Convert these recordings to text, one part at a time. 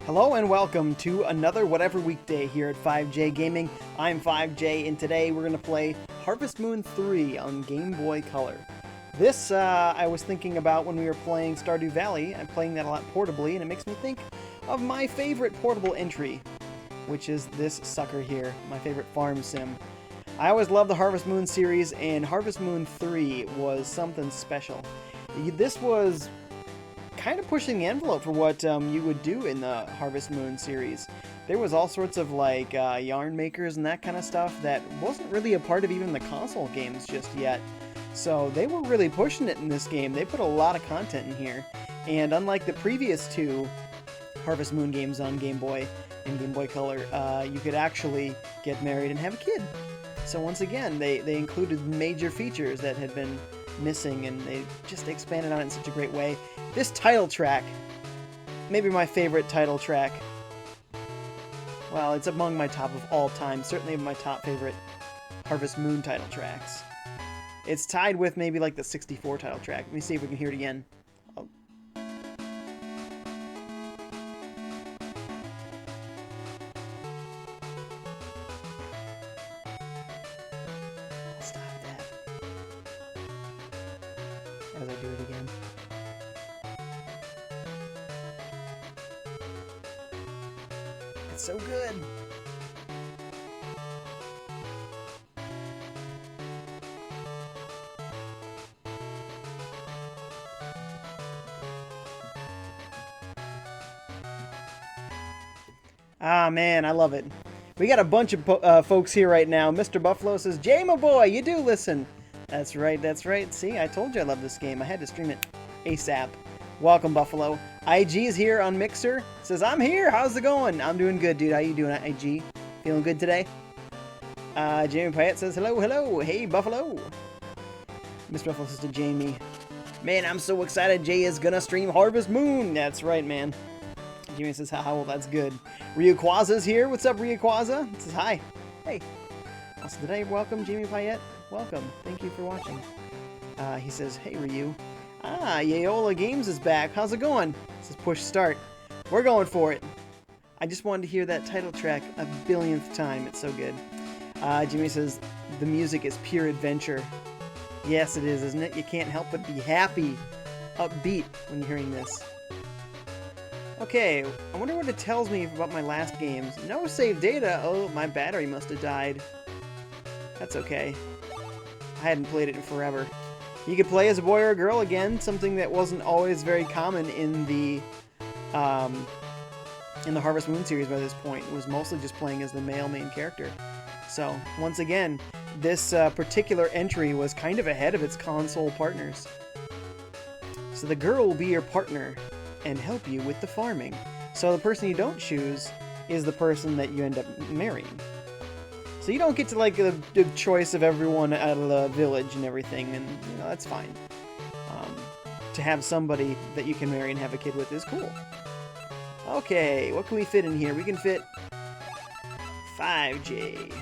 Hello and welcome to another whatever weekday here at FiveJay Gaming. I'm FiveJay, and today we're going to play Harvest Moon 3 on Game Boy Color. This I was thinking about when we were playing Stardew Valley. I'm playing that a lot portably, and it makes me think of my favorite portable entry, which is this sucker here, my favorite farm sim. I always loved the Harvest Moon series, and Harvest Moon 3 was something special. This was kind of pushing the envelope for what you would do in the Harvest Moon series. There was all sorts of like yarn makers and that kind of stuff that wasn't really a part of even the console games just yet. So they were really pushing it in this game. They put a lot of content in here. And unlike the previous two Harvest Moon games on Game Boy and Game Boy Color, you could actually get married and have a kid. So once again, they included major features that had been missing, and they just expanded on it in such a great way. This title track, maybe my favorite title track. Well, it's among my top of all time, certainly my top favorite Harvest Moon title tracks. It's tied with maybe like the 64 title track. Let me see if we can hear it again. Oh. Stop that. As I do it again. It's so good. Ah, man, I love it. We got a bunch of folks here right now. Mr. Buffalo says, "Jay, my boy, you do listen." That's right, that's right. See, I told you I love this game. I had to stream it ASAP. Welcome, Buffalo. IG is here on Mixer. Says, "I'm here. How's it going?" I'm doing good, dude. How you doing, IG? Feeling good today? Jamie Pyatt says, "Hello, hello. Hey, Buffalo." Mr. Buffalo says to Jamie, "Man, I'm so excited. Jay is gonna stream Harvest Moon." That's right, man. Jamie says, "Haha, well, that's good." Ryukwaza's here. What's up, Ryukwaza? He says, "Hi." Hey. Also, did I welcome Jamie Pyatt? Welcome. Thank you for watching. He says, "Hey, Ryu." Ah, Yayola Games is back. How's it going? This is push start. We're going for it. I just wanted to hear that title track a billionth time. It's so good. Jimmy says, "The music is pure adventure." Yes, it is, isn't it? You can't help but be happy, upbeat when you're hearing this. Okay, I wonder what it tells me about my last games. No save data. Oh, my battery must have died. That's okay. I hadn't played it in forever. You could play as a boy or a girl again, something that wasn't always very common in the Harvest Moon series by this point. It was mostly just playing as the male main character. So, once again, this particular entry was kind of ahead of its console partners. So the girl will be your partner and help you with the farming. So the person you don't choose is the person that you end up marrying. So you don't get to like the choice of everyone out of the village and everything, and you know, that's fine. To have somebody that you can marry and have a kid with is cool. Okay, what can we fit in here? We can fit FiveJay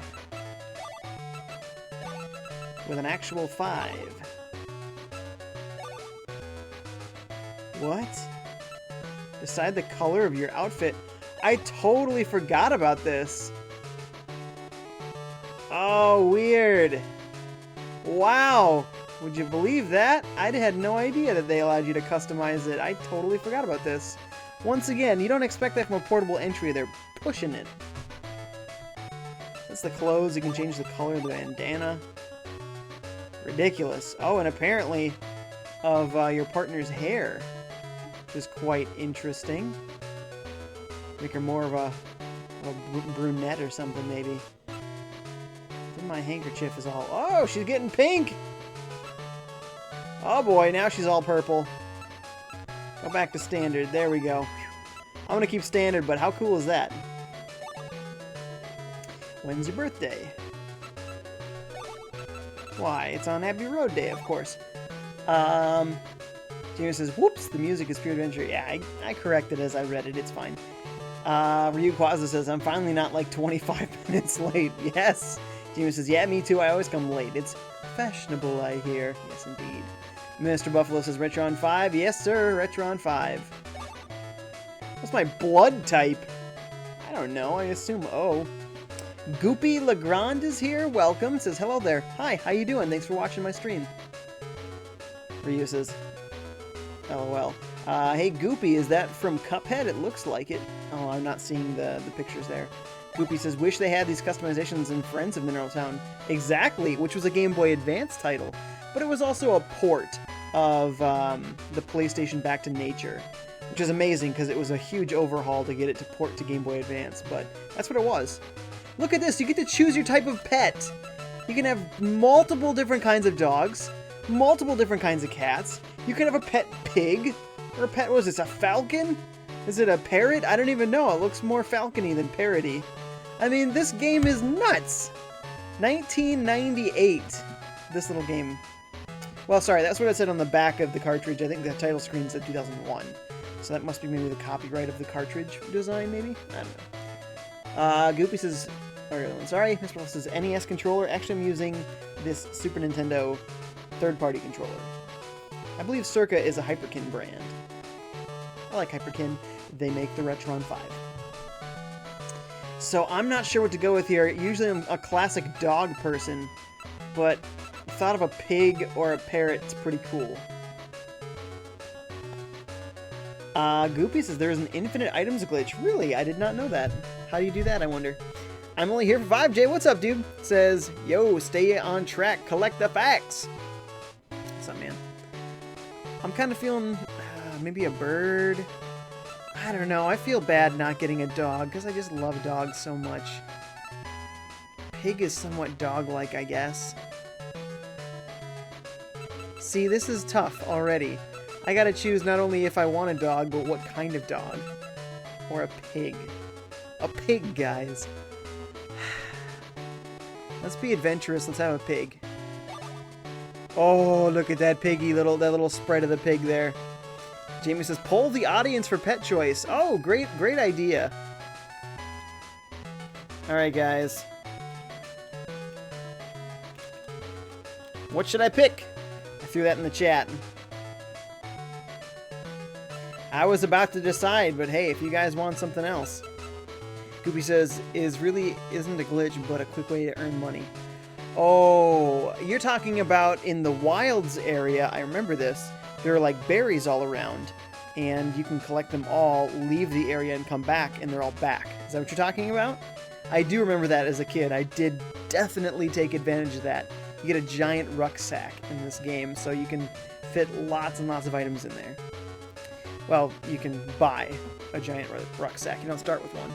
with an actual 5. What? Decide the color of your outfit. I totally forgot about this. Oh, weird. Wow. Would you believe that? I had no idea that they allowed you to customize it. I totally forgot about this. Once again, you don't expect that from a portable entry. They're pushing it. That's the clothes. You can change the color of the bandana. Ridiculous. Oh, and apparently of your partner's hair, which is quite interesting. Make her more of a brunette or something, maybe. Then my handkerchief is all... Oh, she's getting pink! Oh boy, now she's all purple. Go back to standard. There we go. I'm gonna keep standard, but how cool is that? When's your birthday? Why, it's on Abbey Road Day, of course. Jamie says, "Whoops, the music is pure adventure." Yeah, I corrected as I read it. It's fine. Ryukwaza says, "I'm finally not like 25 minutes late." Yes. Jamie says, "Yeah, me too. I always come late. It's fashionable, I hear." Yes, indeed. Mr. Buffalo says, "Retron 5. Yes, sir. Retron 5. What's my blood type? I don't know. I assume O. Goopy Legrand is here. Welcome. Says, hello there. Hi, how you doing? Thanks for watching my stream. Ryu says, LOL. Hey, Goopy, is that from Cuphead? It looks like it. Oh, I'm not seeing the pictures there. Goopy says, wish they had these customizations in Friends of Mineral Town. Exactly, which was a Game Boy Advance title. But it was also a port of the PlayStation Back to Nature, which is amazing because it was a huge overhaul to get it to port to Game Boy Advance, but that's what it was. Look at this, you get to choose your type of pet. You can have multiple different kinds of dogs, multiple different kinds of cats. You can have a pet pig, or a pet, what is this, a falcon? Is it a parrot? I don't even know, it looks more falcony than parroty. I mean, this game is nuts. 1998, this little game. Well, sorry, that's what it said on the back of the cartridge. I think the title screen said 2001. So that must be maybe the copyright of the cartridge design, maybe? I don't know. Goopy says, sorry, Mr. Willis says, NES controller. Actually, I'm using this Super Nintendo third-party controller. I believe Circa is a Hyperkin brand. I like Hyperkin. They make the Retron 5. So I'm not sure what to go with here. Usually I'm a classic dog person, but thought of a pig or a parrot. It's pretty cool. Goopy says there is an infinite items glitch. Really? I did not know that. How do you do that, I wonder? I'm only here for FiveJay. What's up, dude? Says, yo, stay on track. Collect the facts. What's up, man? I'm kind of feeling maybe a bird. I don't know. I feel bad not getting a dog because I just love dogs so much. Pig is somewhat dog-like, I guess. See, this is tough already. I gotta choose not only if I want a dog, but what kind of dog. Or a pig. A pig, guys. Let's be adventurous. Let's have a pig. Oh, look at that piggy, that little spread of the pig there. Jamie says, poll the audience for pet choice. Oh, great idea. Alright, guys. What should I pick? I threw that in the chat. I was about to decide, but hey, if you guys want something else. Goopy says, really isn't a glitch, but a quick way to earn money. Oh, you're talking about in the wilds area. I remember this. There are like berries all around, and you can collect them all, leave the area, and come back, and they're all back. Is that what you're talking about? I do remember that as a kid. I did definitely take advantage of that. You get a giant rucksack in this game, so you can fit lots and lots of items in there. Well, you can buy a giant rucksack. You don't start with one.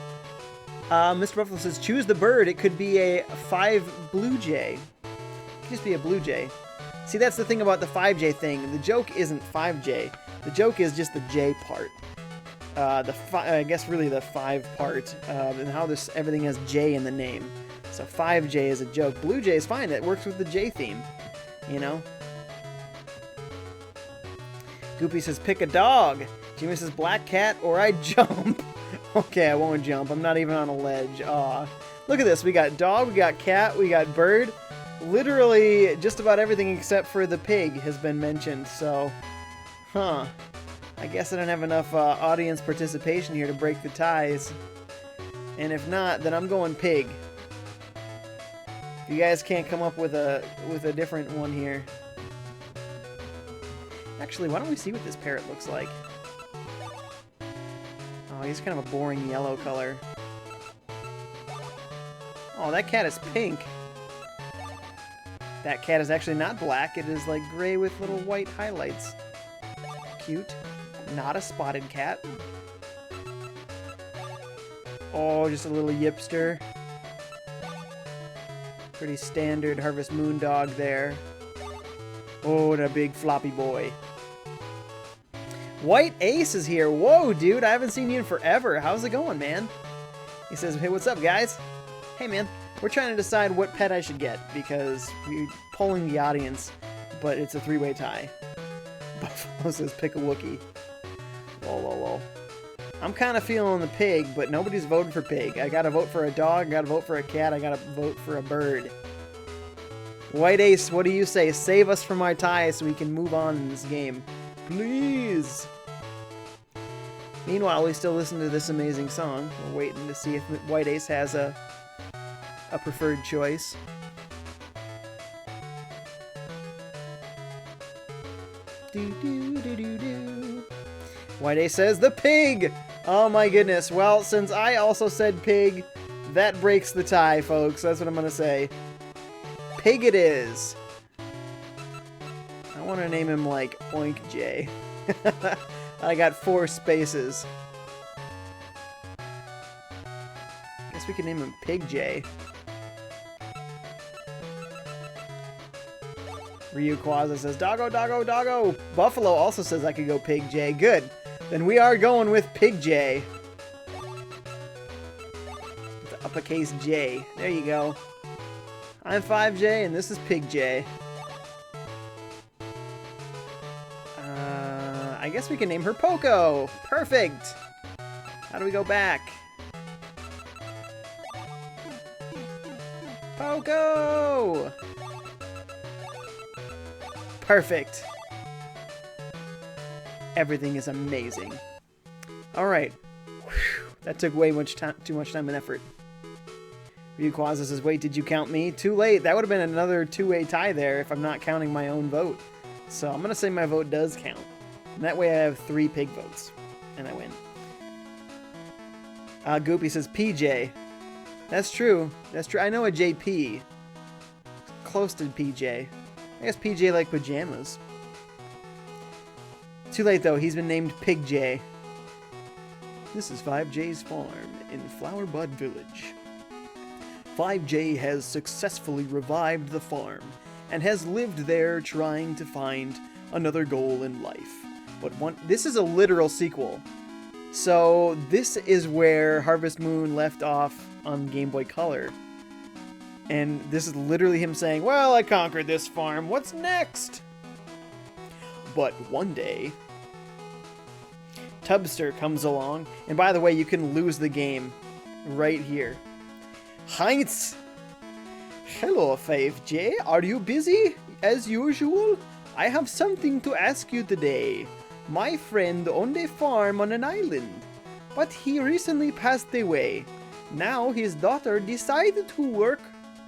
Mr. Buffalo says, choose the bird. It could be a 5 blue jay. It could just be a blue jay. See, that's the thing about the FiveJay thing. The joke isn't FiveJay. The joke is just the J part. I guess really the 5 part, and how everything has J in the name. So FiveJay is a joke. Blue Jay is fine. It works with the J theme, you know? Goopy says, pick a dog. Jimmy says, black cat or I jump. Okay, I won't jump. I'm not even on a ledge. Aw. Look at this. We got dog, we got cat, we got bird. Literally, just about everything except for the pig has been mentioned, so... Huh. I guess I don't have enough audience participation here to break the ties. And if not, then I'm going pig. If you guys can't come up with a different one here. Actually, why don't we see what this parrot looks like? Oh, he's kind of a boring yellow color. Oh, that cat is pink. That cat is actually not black. It is like gray with little white highlights. Cute. Not a spotted cat. Oh, just a little yipster. Pretty standard Harvest Moon dog there. Oh, and a big floppy boy. White Ace is here. Whoa, dude, I haven't seen you in forever. How's it going, man? He says, hey, what's up, guys? Hey, man. We're trying to decide what pet I should get because we're polling the audience, but it's a 3-way tie. Buffalo says, pick a Wookiee. Lol, lol, lol. I'm kind of feeling the pig, but nobody's voted for pig. I gotta vote for a dog, I gotta vote for a cat, I gotta vote for a bird. White Ace, what do you say? Save us from our tie so we can move on in this game. Please. Meanwhile, we still listen to this amazing song. We're waiting to see if White Ace has a preferred choice. Do. White Ace says the pig! Oh my goodness. Well, since I also said pig, that breaks the tie, folks. That's what I'm gonna say. Pig it is. I want to name him like Oink J. I got 4 spaces. Guess we can name him Pig J. Ryu Quaza says, doggo, doggo, doggo. Buffalo also says I could go Pig J. Good. Then we are going with Pig J. With the uppercase J. There you go. I'm FiveJay, and this is Pig J. I guess we can name her Poco. Perfect. How do we go back? Poco! Perfect. Everything is amazing. Alright. That took way too much time and effort. Ryukwaza says, wait, did you count me? Too late. That would have been another two-way tie there if I'm not counting my own vote. So I'm going to say my vote does count. And that way I have 3 pig votes. And I win. Goopy says, PJ. That's true. That's true. I know a JP. Close to PJ. I guess PJ like pajamas. Too late though, he's been named Pig J. This is FiveJay's farm in Flowerbud Village. FiveJay has successfully revived the farm and has lived there trying to find another goal in life. But this is a literal sequel. So this is where Harvest Moon left off on Game Boy Color. And this is literally him saying, well, I conquered this farm, what's next? But one day, Tubster comes along, and by the way, you can lose the game right here. Heinz! Hello, FiveJay, are you busy? As usual, I have something to ask you today. My friend owned a farm on an island, but he recently passed away. Now his daughter decided to work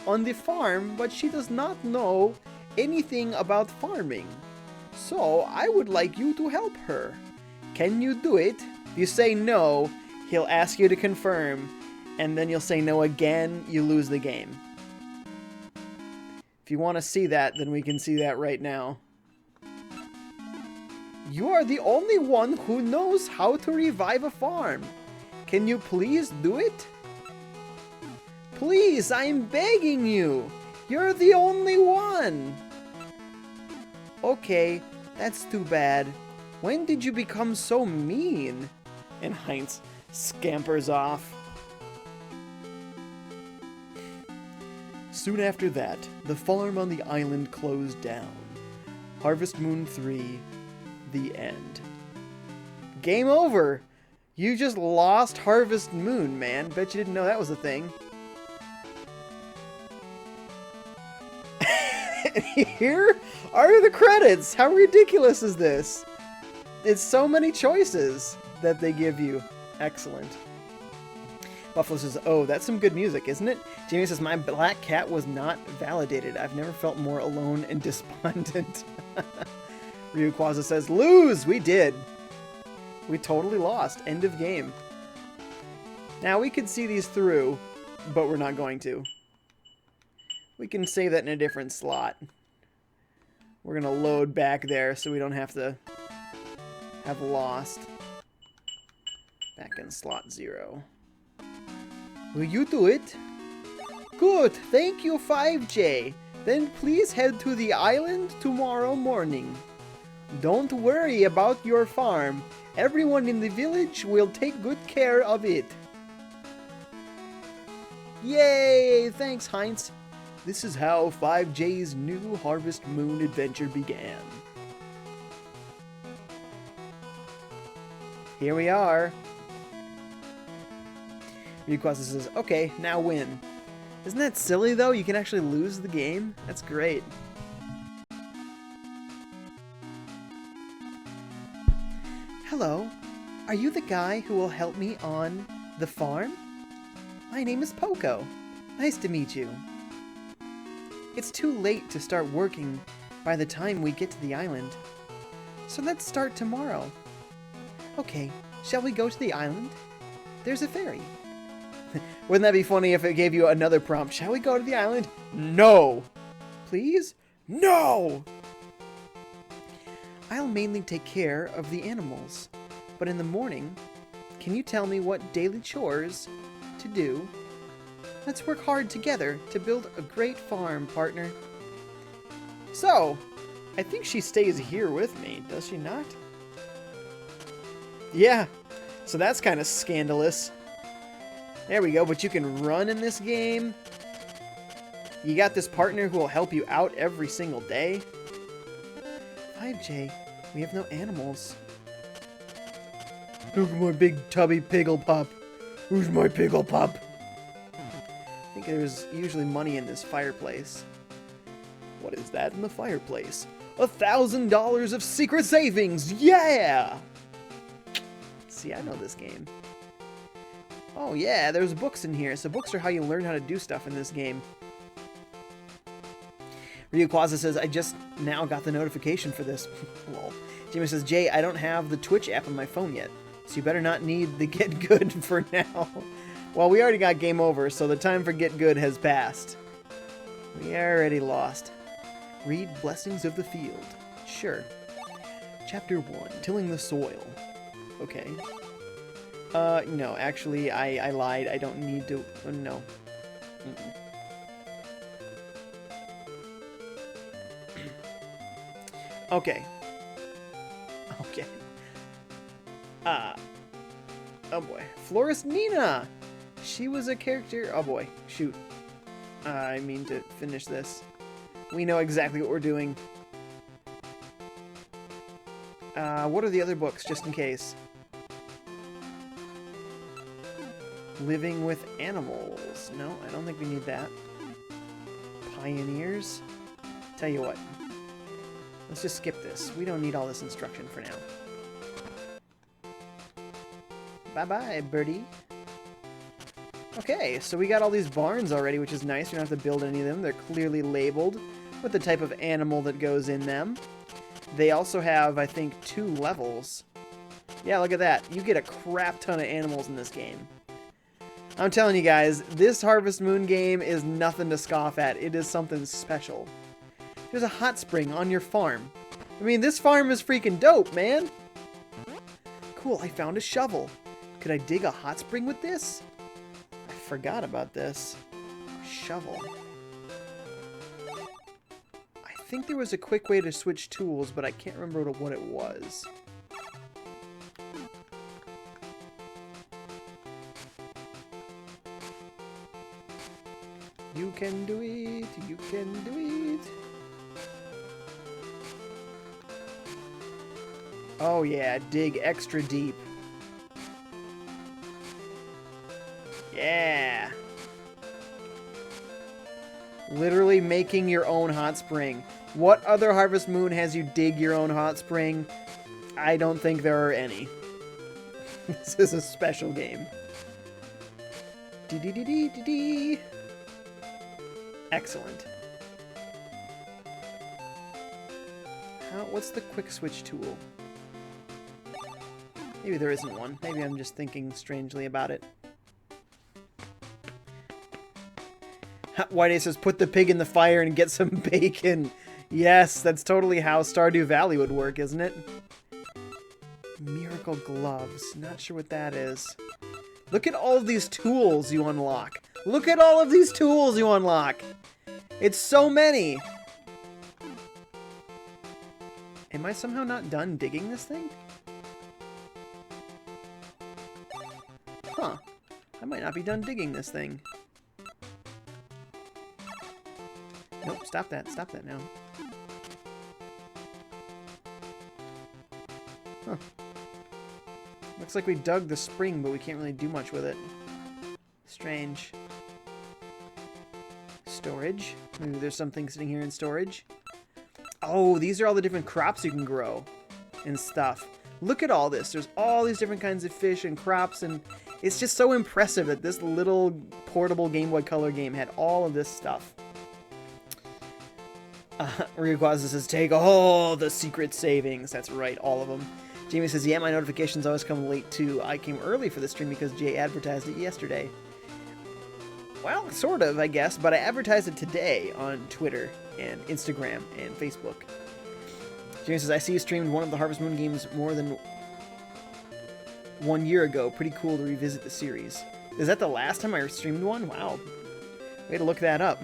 on the farm, but she does not know anything about farming. So I would like you to help her. Can you do it? If you say no, he'll ask you to confirm, and then you'll say no again, you lose the game. If you want to see that, then we can see that right now. You are the only one who knows how to revive a farm. Can you please do it? Please, I'm begging you. You're the only one. Okay, that's too bad. When did you become so mean? And Heinz scampers off. Soon after that, the farm on the island closed down. Harvest Moon 3, the end. Game over! You just lost Harvest Moon, man. Bet you didn't know that was a thing. Here are the credits! How ridiculous is this? It's so many choices that they give you. Excellent. Buffalo says, oh, that's some good music, isn't it? Jamie says, my black cat was not validated. I've never felt more alone and despondent. Ryukwaza says, lose! We did. We totally lost. End of game. Now, we could see these through, but we're not going to. We can save that in a different slot. We're going to load back there so we don't have to have lost. Back in slot 0. Will you do it? Good, thank you, FiveJay. Then please head to the island tomorrow morning. Don't worry about your farm. Everyone in the village will take good care of it. Yay! Thanks, Heinz. This is how FiveJay's new Harvest Moon adventure began. Here we are. Ryukwaza says, okay, now win. Isn't that silly, though? You can actually lose the game? That's great. Hello. Are you the guy who will help me on the farm? My name is Poco. Nice to meet you. It's too late to start working by the time we get to the island. So let's start tomorrow. Okay, shall we go to the island? There's a ferry. Wouldn't that be funny if it gave you another prompt? Shall we go to the island? No! Please? No! I'll mainly take care of the animals. But in the morning, can you tell me what daily chores to do? Let's work hard together to build a great farm, partner. So, I think she stays here with me, does she not? Yeah, so that's kind of scandalous. There we go, but you can run in this game. You got this partner who will help you out every single day. FiveJay, we have no animals. Look at my big tubby piggle pup. Who's my piggle pup? I think there's usually money in this fireplace. What is that in the fireplace? $1,000 of secret savings! Yeah! See, I know this game. Oh yeah, there's books in here. So books are how you learn how to do stuff in this game. Ryu Quaza says, I just now got the notification for this. Lol. Jimmy says, Jay, I don't have the Twitch app on my phone yet, so you better not need the Get Good for now. Well, we already got game over, so the time for Get Good has passed. We already lost. Read Blessings of the Field. Sure. Chapter 1, Tilling the Soil. Okay. No, actually, I lied. I don't need to... no. Mm-mm. Okay. Okay. Oh boy. Florist Nina! She was a character... Oh boy. Shoot. I mean to finish this. We know exactly what we're doing. What are the other books, just in case? Living with Animals. No, I don't think we need that. Pioneers? Tell you what. Let's just skip this. We don't need all this instruction for now. Bye-bye, birdie. Okay, so we got all these barns already, which is nice. We don't have to build any of them. They're clearly labeled with the type of animal that goes in them. They also have, I think, 2 levels. Yeah, look at that. You get a crap ton of animals in this game. I'm telling you guys, this Harvest Moon game is nothing to scoff at. It is something special. There's a hot spring on your farm. I mean, this farm is freaking dope, man. Cool, I found a shovel. Could I dig a hot spring with this? I forgot about this. Shovel. I think there was a quick way to switch tools, but I can't remember what it was. You can do it, you can do it. Oh yeah, dig extra deep. Yeah. Literally making your own hot spring. What other Harvest Moon has you dig your own hot spring? I don't think there are any. This is a special game. Dee-dee-dee-dee-dee-dee. Excellent. What's the quick switch tool? Maybe there isn't one. Maybe I'm just thinking strangely about it. Whitey says, put the pig in the fire and get some bacon. Yes, that's totally how Stardew Valley would work, isn't it? Miracle gloves. Not sure what that is. Look at all of these tools you unlock. Look at all of these tools you unlock. It's so many. Am I somehow not done digging this thing? Huh. I might not be done digging this thing. Nope, stop that. Stop that now. Huh. Looks like we dug the spring, but we can't really do much with it. Strange. Storage. Maybe there's something sitting here in storage. Oh, these are all the different crops you can grow and stuff. Look at all this. There's all these different kinds of fish and crops, and it's just so impressive that this little portable Game Boy Color game had all of this stuff. Ryukawaza says, take all the secret savings. That's right, all of them. Jamie says, yeah, my notifications always come late too. I came early for the stream because Jay advertised it yesterday. Well, sort of, I guess, but I advertised it today on Twitter and Instagram and Facebook. Jamie says, I see you streamed one of the Harvest Moon games more than 1 year ago. Pretty cool to revisit the series. Is that the last time I streamed one? Wow. Way to look that up.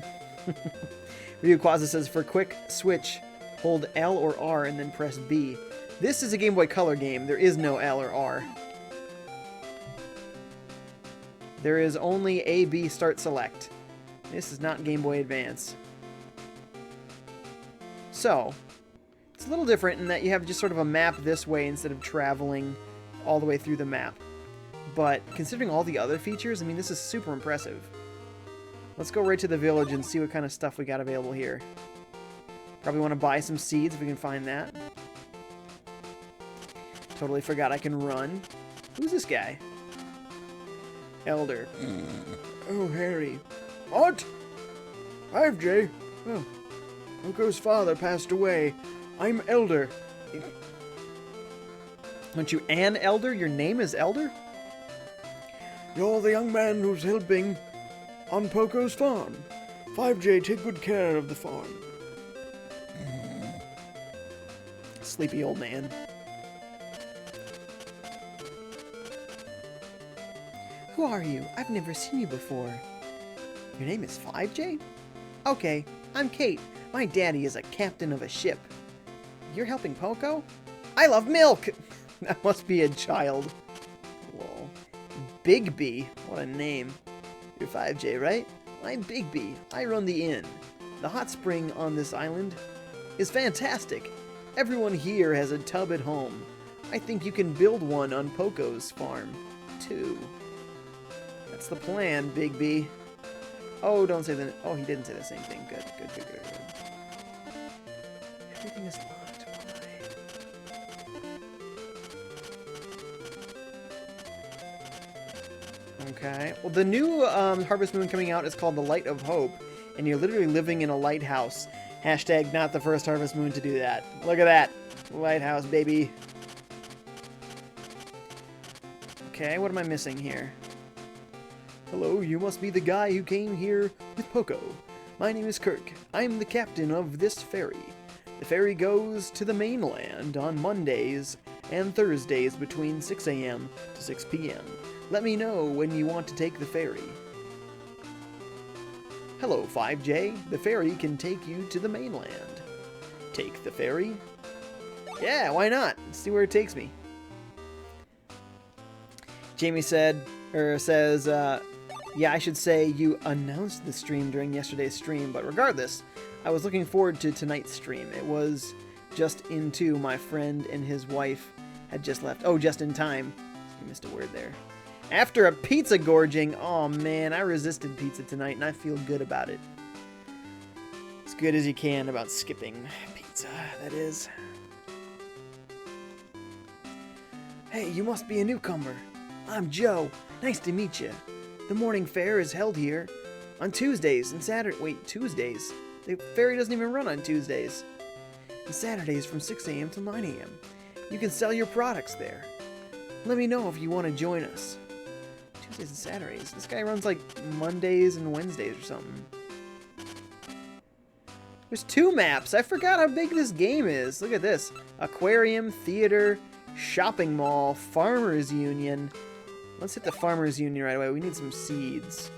Ryukawaza says, for quick switch, hold L or R and then press B. This is a Game Boy Color game. There is no L or R. There is only A, B, start, select. This is not Game Boy Advance. So, it's a little different in that you have just sort of a map this way instead of traveling all the way through the map. But considering all the other features, I mean, this is super impressive. Let's go right to the village and see what kind of stuff we got available here. Probably want to buy some seeds if we can find that. Totally forgot I can run. Who's this guy? Elder. Oh, Harry. What? FiveJay. Oh. Coco's father passed away. I'm Elder. Aren't you an elder? Your name is Elder? You're the young man who's helping on Poco's farm. FiveJay, take good care of the farm. Sleepy old man. Who are you? I've never seen you before. Your name is FiveJay? Okay, I'm Kate. My daddy is a captain of a ship. You're helping Poco? I love milk! That must be a child. Whoa. Big B. What a name. You're FiveJay, right? I'm Big B. I run the inn. The hot spring on this island is fantastic. Everyone here has a tub at home. I think you can build one on Poco's farm, too. That's the plan, Big B. Oh, don't say that. Oh, he didn't say the same thing. Good, good, good, good, good. Everything is locked. Okay. Well, the new Harvest Moon coming out is called The Light of Hope, and you're literally living in a lighthouse. Hashtag not the first Harvest Moon to do that. Look at that. Lighthouse, baby. Okay, what am I missing here? Hello, you must be the guy who came here with Poco. My name is Kirk. I'm the captain of this ferry. The ferry goes to the mainland on Mondays and Thursdays between 6 a.m. to 6 p.m. Let me know when you want to take the ferry. Hello, FiveJay. The ferry can take you to the mainland. Take the ferry? Yeah, why not? Let's see where it takes me. Jamie says, yeah, I should say you announced the stream during yesterday's stream, but regardless, I was looking forward to tonight's stream. It was just into my friend and his wife had just left. Oh, just in time. I missed a word there. After a pizza gorging, oh man, I resisted pizza tonight and I feel good about it. As good as you can about skipping pizza, that is. Hey, you must be a newcomer. I'm Joe. Nice to meet you. The morning fair is held here on Tuesdays and Saturdays. Wait, Tuesdays? The ferry doesn't even run on Tuesdays. And Saturdays from 6 a.m. till 9 a.m. You can sell your products there. Let me know if you want to join us. Tuesdays and Saturdays. This guy runs like Mondays and Wednesdays or something. There's 2 maps. I forgot how big this game is. Look at this. Aquarium, theater, shopping mall, farmers union. Let's hit the farmers union right away. We need some seeds.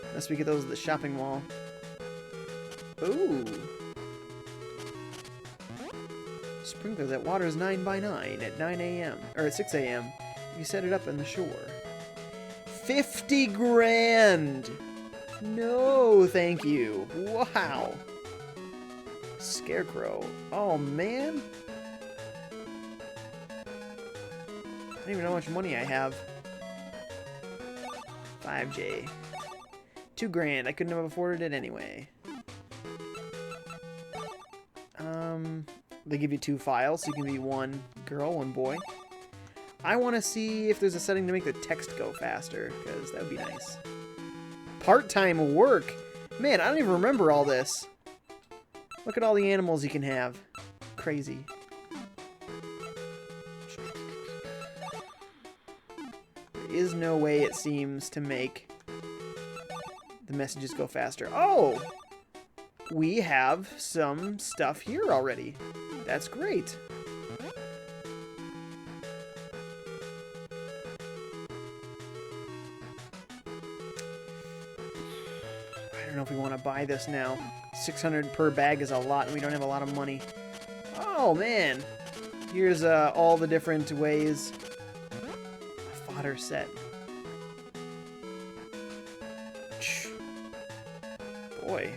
Unless we get those at the shopping mall. Ooh. Sprinkler, that water is 9 by 9 at 9 a.m. Or at 6 a.m. if you set it up on the shore. 50 grand! No, thank you. Wow. Scarecrow. Oh, man. I don't even know how much money I have. FiveJay. 2 grand. I couldn't have afforded it anyway. They give you 2 files, so you can be one girl, one boy. I want to see if there's a setting to make the text go faster, because that would be nice. Part-time work. Man, I don't even remember all this. Look at all the animals you can have. Crazy. There is no way, it seems, to make the messages go faster. Oh! We have some stuff here already. That's great. I don't know if we want to buy this now. 600 per bag is a lot, and we don't have a lot of money. Oh, man. Here's all the different ways. A fodder set. Boy.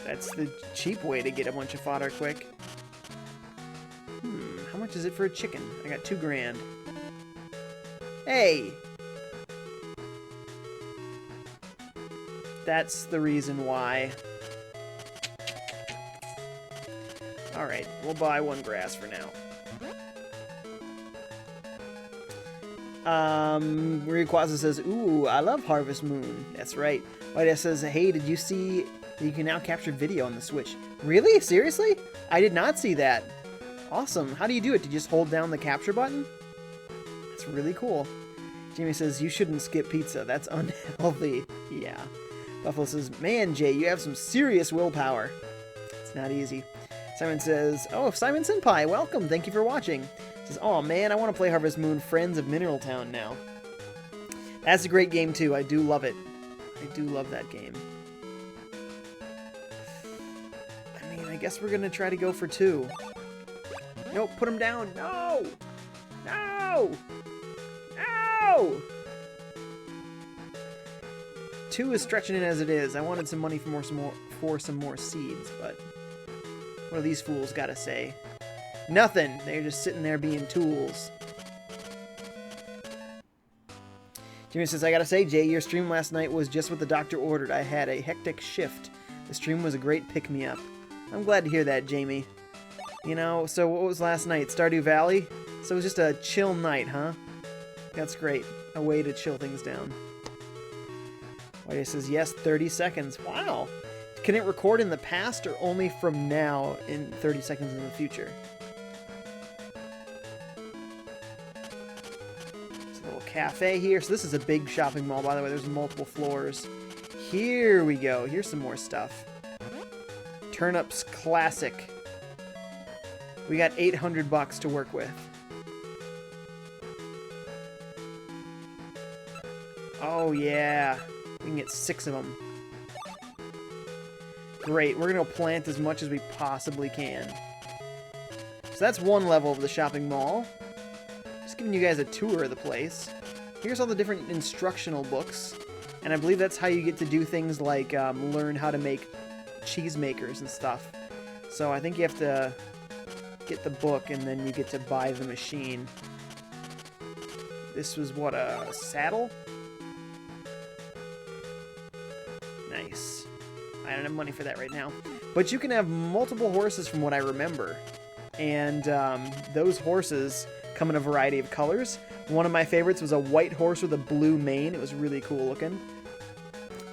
That's the cheap way to get a bunch of fodder quick. How much is it for a chicken? I got 2 grand. Hey! That's the reason why. Alright, we'll buy 1 grass for now. Rayquaza says, ooh, I love Harvest Moon. That's right. Whiteass says, hey, did you see that you can now capture video on the Switch? Really? Seriously? I did not see that. Awesome. How do you do it? Do you just hold down the capture button? That's really cool. Jamie says, you shouldn't skip pizza. That's unhealthy. Yeah. Buffalo says, man, Jay, you have some serious willpower. It's not easy. Simon says, oh, Simon Senpai, welcome. Thank you for watching. Says, oh, man, I want to play Harvest Moon Friends of Mineral Town now. That's a great game, too. I do love it. I do love that game. I mean, I guess we're going to try to go for 2. Nope, put him down. No! No! No! 2 is stretching it as it is. I wanted some money for some more seeds, but what do these fools gotta say? Nothing. They're just sitting there being tools. Jimmy says, I gotta say, Jay, your stream last night was just what the doctor ordered. I had a hectic shift. The stream was a great pick-me-up. I'm glad to hear that, Jamie. You know, so what was last night? Stardew Valley? So it was just a chill night, huh? That's great. A way to chill things down. Whitey says, yes, 30 seconds. Wow. Can it record in the past or only from now in 30 seconds in the future? There's a little cafe here. So this is a big shopping mall, by the way. There's multiple floors. Here we go. Here's some more stuff. Turnips Classic. We got 800 bucks to work with. Oh, yeah. We can get 6 of them. Great. We're going to plant as much as we possibly can. So that's one level of the shopping mall. Just giving you guys a tour of the place. Here's all the different instructional books. And I believe that's how you get to do things like learn how to make cheese makers and stuff. So I think you have to get the book and then you get to buy the machine. This was what, a saddle? Nice. I don't have money for that right now. But you can have multiple horses from what I remember. And those horses come in a variety of colors. One of my favorites was a white horse with a blue mane. It was really cool looking.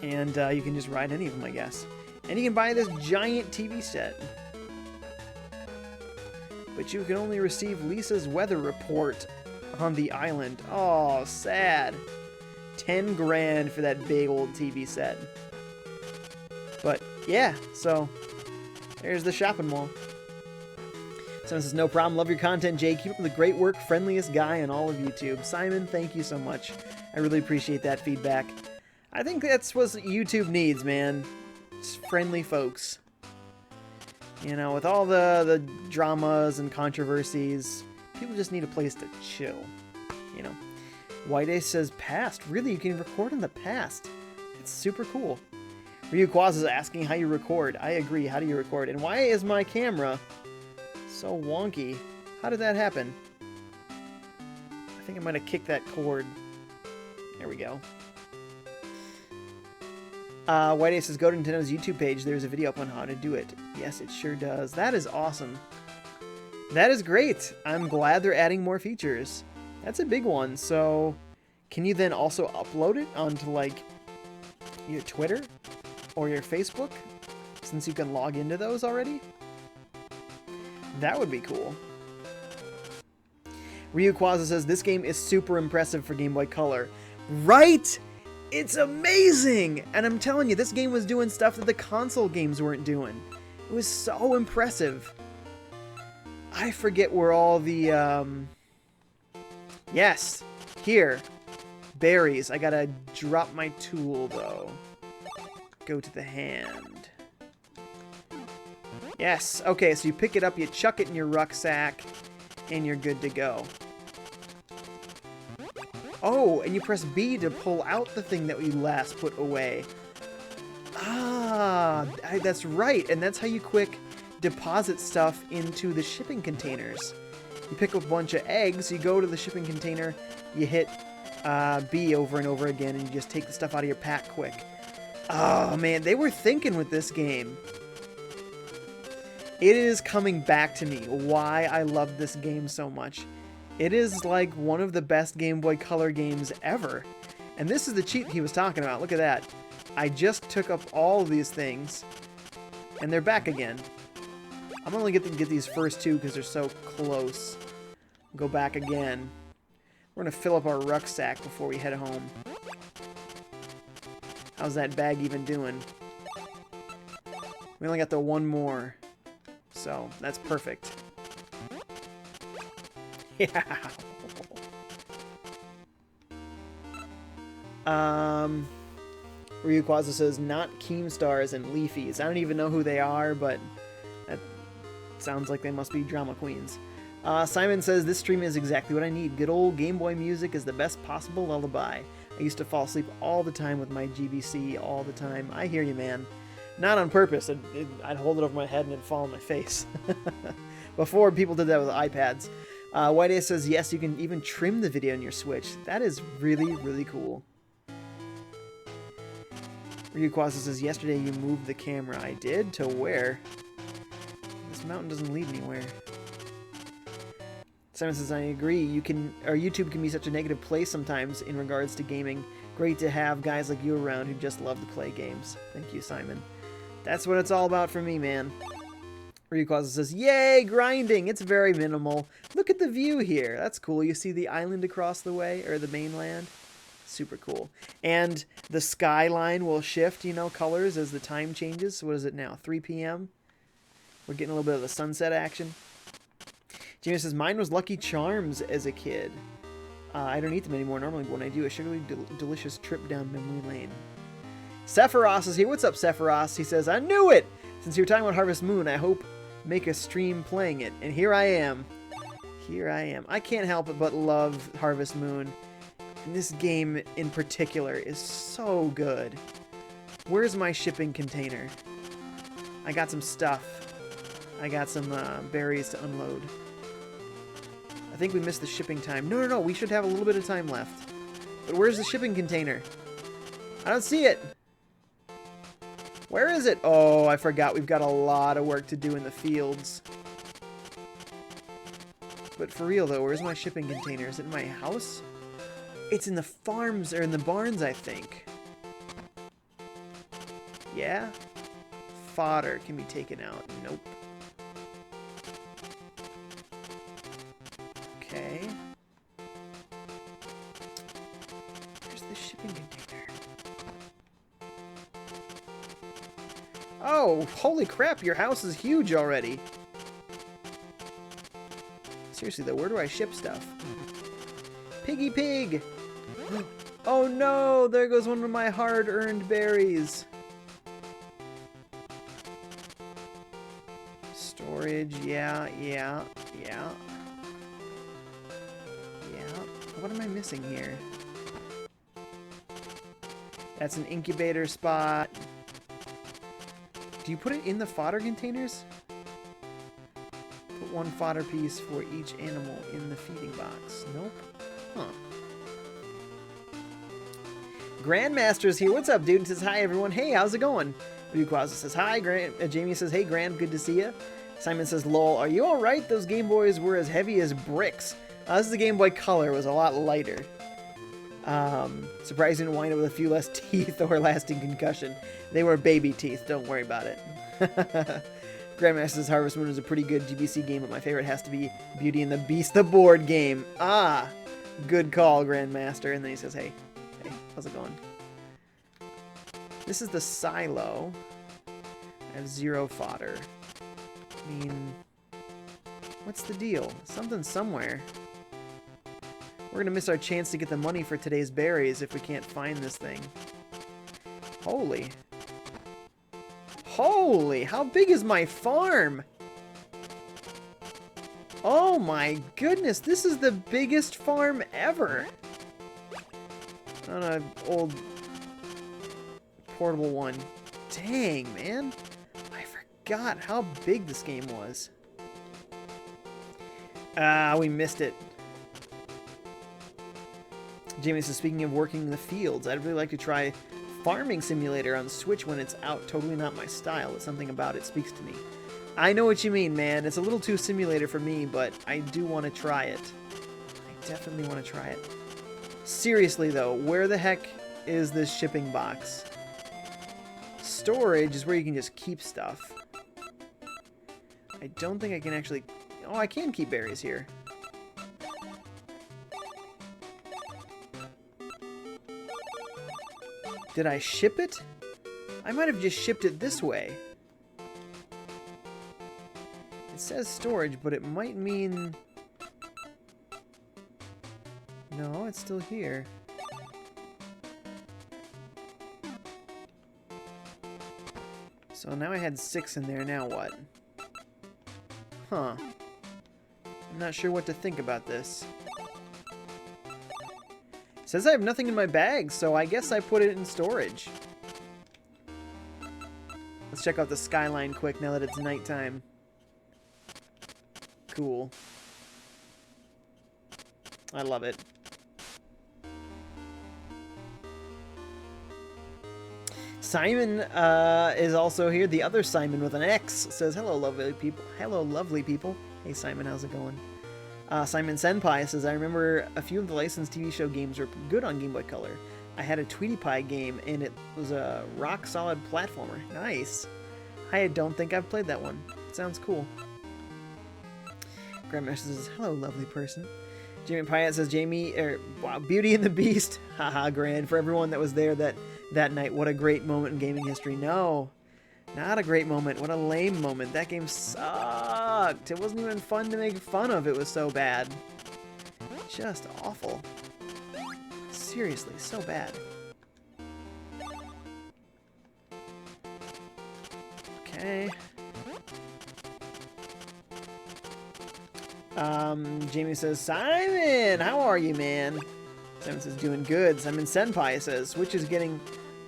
And you can just ride any of them, I guess. And you can buy this giant TV set. But you can only receive Lisa's weather report on the island. Oh, sad. 10 grand for that big old TV set. But, yeah, so there's the shopping mall. Someone says, no problem. Love your content, Jay. Keep up the great work. Friendliest guy in all of YouTube. Simon, thank you so much. I really appreciate that feedback. I think that's what YouTube needs, man. Just friendly folks. You know, with all the dramas and controversies, people just need a place to chill. You know. Whiteace says, past. Really, you can record in the past. It's super cool. Ryukwaz is asking how you record. I agree. How do you record? And why is my camera so wonky? How did that happen? I think I might have kicked that cord. There we go. Whiteace says, go to Nintendo's YouTube page. There's a video up on how to do it. Yes, it sure does. That is awesome. That is great. I'm glad they're adding more features. That's a big one. So can you then also upload it onto like your Twitter or your Facebook since you can log into those already? That would be cool. Ryu Quaza says, this game is super impressive for Game Boy Color. Right? It's amazing! And I'm telling you, this game was doing stuff that the console games weren't doing. It was so impressive. I forget where all the, Yes! Here. Berries. I gotta drop my tool, though. Go to the hand. Yes! Okay, so you pick it up, you chuck it in your rucksack, and you're good to go. Oh, and you press B to pull out the thing that you last put away. Ah, that's right. And that's how you quick deposit stuff into the shipping containers. You pick up a bunch of eggs, you go to the shipping container, you hit B over and over again, and you just take the stuff out of your pack quick. Oh, man, they were thinking with this game. It is coming back to me why I love this game so much. It is like one of the best Game Boy Color games ever. And this is the cheat he was talking about. Look at that. I just took up all of these things, and they're back again. I'm only going to get these first two because they're so close. Go back again. We're going to fill up our rucksack before we head home. How's that bag even doing? We only got the one more. So, that's perfect. Yeah. Ryu Quaza says, not Keemstars and Leafies. I don't even know who they are, but that sounds like they must be drama queens. Simon says, this stream is exactly what I need. Good old Game Boy music is the best possible lullaby. I used to fall asleep all the time with my GBC all the time. I hear you, man. Not on purpose. I'd hold it over my head and it'd fall on my face. Before, people did that with iPads. White Ace says, yes, you can even trim the video on your Switch. That is really, really cool. Ryu Quaza says, yesterday you moved the camera. I did? To where? This mountain doesn't lead anywhere. Simon says, I agree. YouTube can be such a negative place sometimes in regards to gaming. Great to have guys like you around who just love to play games. Thank you, Simon. That's what it's all about for me, man. Ryu Quaza says, yay, grinding! It's very minimal. Look at the view here. That's cool. You see the island across the way, or the mainland. Super cool. And the skyline will shift, you know, colors as the time changes. So what is it now? 3 p.m.? We're getting a little bit of the sunset action. Jamie says, mine was Lucky Charms as a kid. I don't eat them anymore normally, but when I do, a sugary, delicious trip down memory lane. Sephiroth is here. What's up, Sephiroth? He says, I knew it! Since you were talking about Harvest Moon, I hope make a stream playing it. And here I am. Here I am. I can't help it but love Harvest Moon. And this game in particular is so good. Where's my shipping container? I got some stuff. I got some berries to unload. I think we missed the shipping time. No. We should have a little bit of time left. But where's the shipping container? I don't see it. Where is it? Oh, I forgot. We've got a lot of work to do in the fields. But for real, though, where's my shipping container? Is it in my house? It's in the farms, or in the barns, I think. Yeah? Fodder can be taken out. Nope. Okay. Where's the shipping container? Oh, holy crap, your house is huge already. Seriously, though, where do I ship stuff? Piggy pig! Oh no, there goes one of my hard-earned berries. Storage, yeah. What am I missing here? That's an incubator spot. Do you put it in the fodder containers? Put one fodder piece for each animal in the feeding box. Nope. Huh. Grandmaster's here. What's up, dude? He says, hi, everyone. Hey, how's it going? Ryu Quaza says, hi. Jamie says, hey, Grand. Good to see you. Simon says, lol, are you alright? Those Game Boys were as heavy as bricks. This is the Game Boy Color. It was a lot lighter. Surprised you didn't wind up with a few less teeth or lasting concussion. They were baby teeth. Don't worry about it. Grandmaster's Harvest Moon is a pretty good GBC game, but my favorite has to be Beauty and the Beast, the board game. Ah, good call, Grandmaster. And then he says, hey, how's it going? This is the silo. I have 0 fodder. I mean, what's the deal? Something somewhere. We're gonna miss our chance to get the money for today's berries if we can't find this thing. Holy. Holy, how big is my farm? Oh my goodness, this is the biggest farm ever. On an old portable one. Dang, man. I forgot how big this game was. We missed it. Jamie says, speaking of working in the fields, I'd really like to try Farming Simulator on Switch when it's out. Totally not my style, but something about it speaks to me. I know what you mean, man. It's a little too simulator for me, but I do want to try it. I definitely want to try it. Seriously, though, where the heck is this shipping box? Storage is where you can just keep stuff. I don't think I can actually... Oh, I can keep berries here. Did I ship it? I might have just shipped it this way. It says storage, but it might mean... No, it's still here. So now I had 6 in there, now what? Huh. I'm not sure what to think about this. It says I have nothing in my bag, so I guess I put it in storage. Let's check out the skyline quick now that it's nighttime. Cool. I love it. Simon is also here. The other Simon with an X says, hello, lovely people. Hello, lovely people. Hey, Simon, how's it going? Simon Senpai says, I remember a few of the licensed TV show games were good on Game Boy Color. I had a Tweety Pie game, and it was a rock-solid platformer. Nice. I don't think I've played that one. It sounds cool. Grandmaster says, hello, lovely person. Jamie Pyatt says, wow, Beauty and the Beast. Haha, Grand. For everyone that was there that night, what a great moment in gaming history. No, not a great moment. What a lame moment. That game sucked. It wasn't even fun to make fun of. It was so bad. Just awful. Seriously, so bad. Okay. Jamie says, Simon, how are you, man? Simon says, doing good. Simon Senpai says, Switch is getting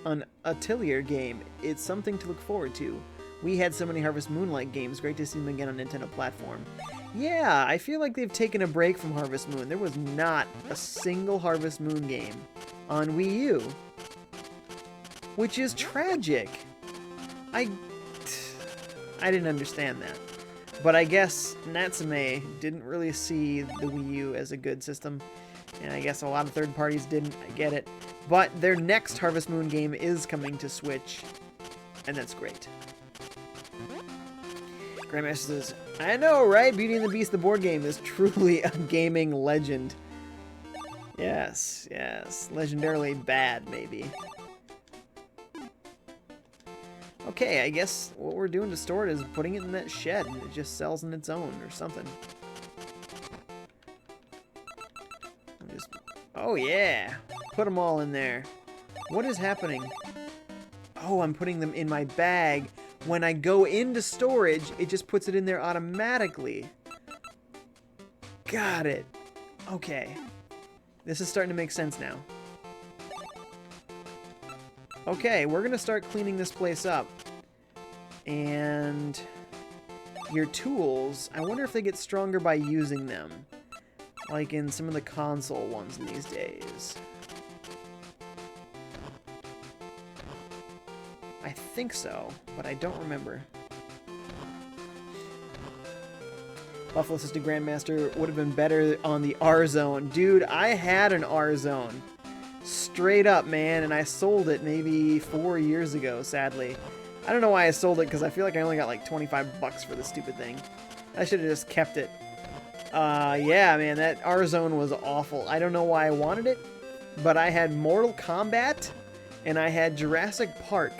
an Atelier game. It's something to look forward to. We had so many Harvest Moon-like games. Great to see them again on Nintendo platform. Yeah, I feel like they've taken a break from Harvest Moon. There was not a single Harvest Moon game on Wii U, which is tragic. I didn't understand that. But I guess Natsume didn't really see the Wii U as a good system. And I guess a lot of third parties didn't. I get it. But their next Harvest Moon game is coming to Switch. And that's great. Grandmaster says, I know, right? Beauty and the Beast, the board game, is truly a gaming legend. Yes, yes. Legendarily bad, maybe. Okay, I guess what we're doing to store it is putting it in that shed, and it just sells on its own or something. Oh yeah! Put them all in there. What is happening? Oh, I'm putting them in my bag. When I go into storage, it just puts it in there automatically. Got it. Okay. This is starting to make sense now. Okay, we're gonna start cleaning this place up. And your tools, I wonder if they get stronger by using them. Like in some of the console ones in these days. I think so, but I don't remember. Buffalo Assistant Grandmaster would have been better on the R zone. Dude, I had an R zone. Straight up, man, and I sold it maybe 4 years ago, sadly. I don't know why I sold it, because I feel like I only got like 25 bucks for this stupid thing. I should have just kept it. Yeah, man, that R zone was awful. I don't know why I wanted it, but I had Mortal Kombat and I had Jurassic Park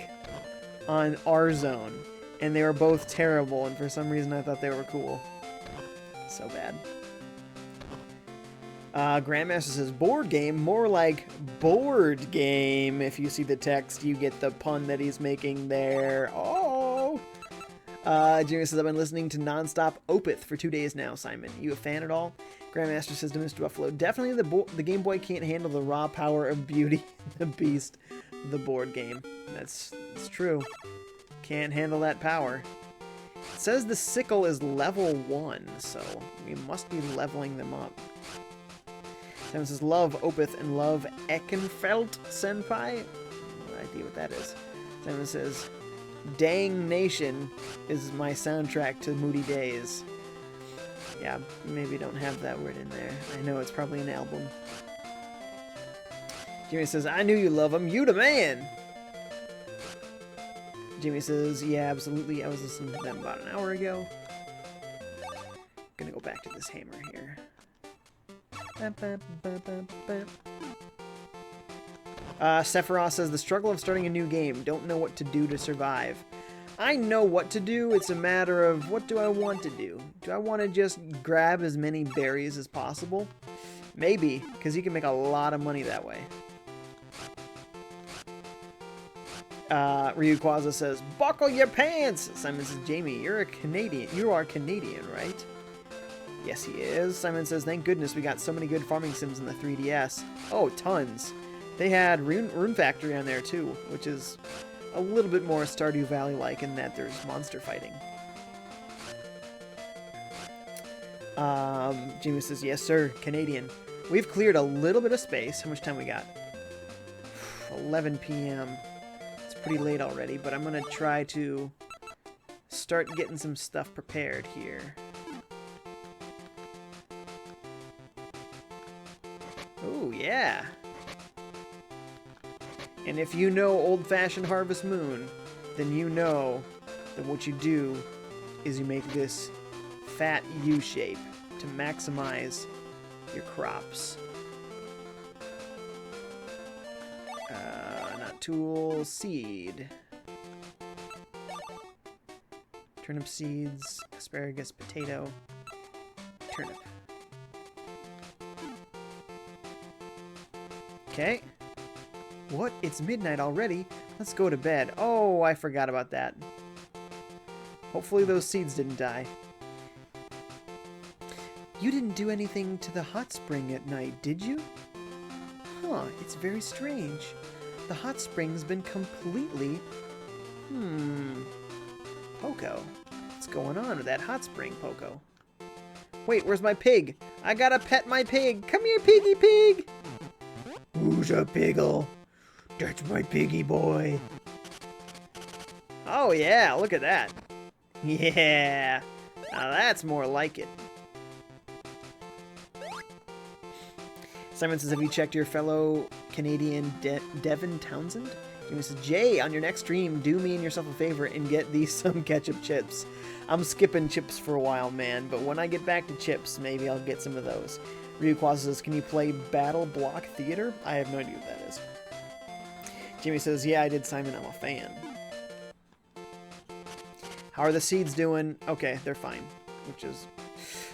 on R zone, and they were both terrible, and for some reason I thought they were cool. So bad. Grandmaster says, board game, more like board game. If you see the text, you get the pun that he's making there. Oh! Jimmy says, I've been listening to nonstop Opeth for 2 days now, Simon. You a fan at all? Grandmaster says to Mr. Buffalo, definitely the Game Boy can't handle the raw power of Beauty the Beast, the board game. That's true. Can't handle that power. It says the sickle is level 1, so we must be leveling them up. Simon says, love Opeth and love Eckenfeld Senpai. No idea what that is. Simon says, Dang Nation is my soundtrack to Moody Days. Yeah, maybe don't have that word in there. I know it's probably an album. Jimmy says, I knew you love him. You the man. Jimmy says, yeah, absolutely. I was listening to them about an hour ago. Gonna go back to this hammer here. Sephiroth says, the struggle of starting a new game. Don't know what to do to survive. I know what to do. It's a matter of what do I want to do? Do I want to just grab as many berries as possible? Maybe, because you can make a lot of money that way. Ryu Kwaza says, buckle your pants! Simon says, Jamie, you're a Canadian. You are Canadian, right? Yes, he is. Simon says, thank goodness we got so many good farming sims in the 3DS. Oh, tons. They had Rune Factory on there, too, which is a little bit more Stardew Valley-like in that there's monster fighting. Jamie says, yes, sir, Canadian. We've cleared a little bit of space. How much time we got? 11 p.m. It's pretty late already, but I'm going to try to start getting some stuff prepared here. Oh, yeah. And if you know Old-Fashioned Harvest Moon, then you know that what you do is you make this fat U shape to maximize your crops. Not tool, seed. Turnip seeds, asparagus, potato, turnip. Okay. What? It's midnight already? Let's go to bed. Oh, I forgot about that. Hopefully those seeds didn't die. You didn't do anything to the hot spring at night, did you? Huh, it's very strange. The hot spring's been completely... Poco. What's going on with that hot spring, Poco? Wait, where's my pig? I gotta pet my pig. Come here, piggy pig. Who's a piggle? That's my piggy boy. Oh yeah, look at that. Yeah, now that's more like it. Simon says, have you checked your fellow Canadian Devin Townsend? Jimmy says, Jay, on your next stream, do me and yourself a favor and get these some ketchup chips. I'm skipping chips for a while, man, but when I get back to chips, maybe I'll get some of those. Ryu Kwaza says, can you play Battle Block Theater? I have no idea what that is. Jimmy says, yeah, I did, Simon. I'm a fan. How are the seeds doing? Okay, they're fine. Which is...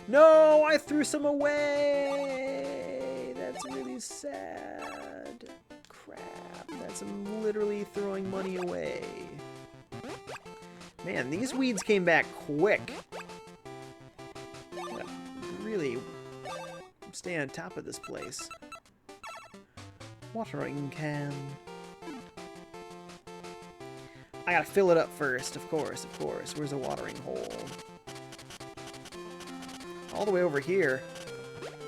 No, I threw some away! That's really sad. Crap. That's literally throwing money away. Man, these weeds came back quick. Gotta really stay on top of this place. Watering can. I gotta fill it up first, of course, of course. Where's a watering hole? All the way over here.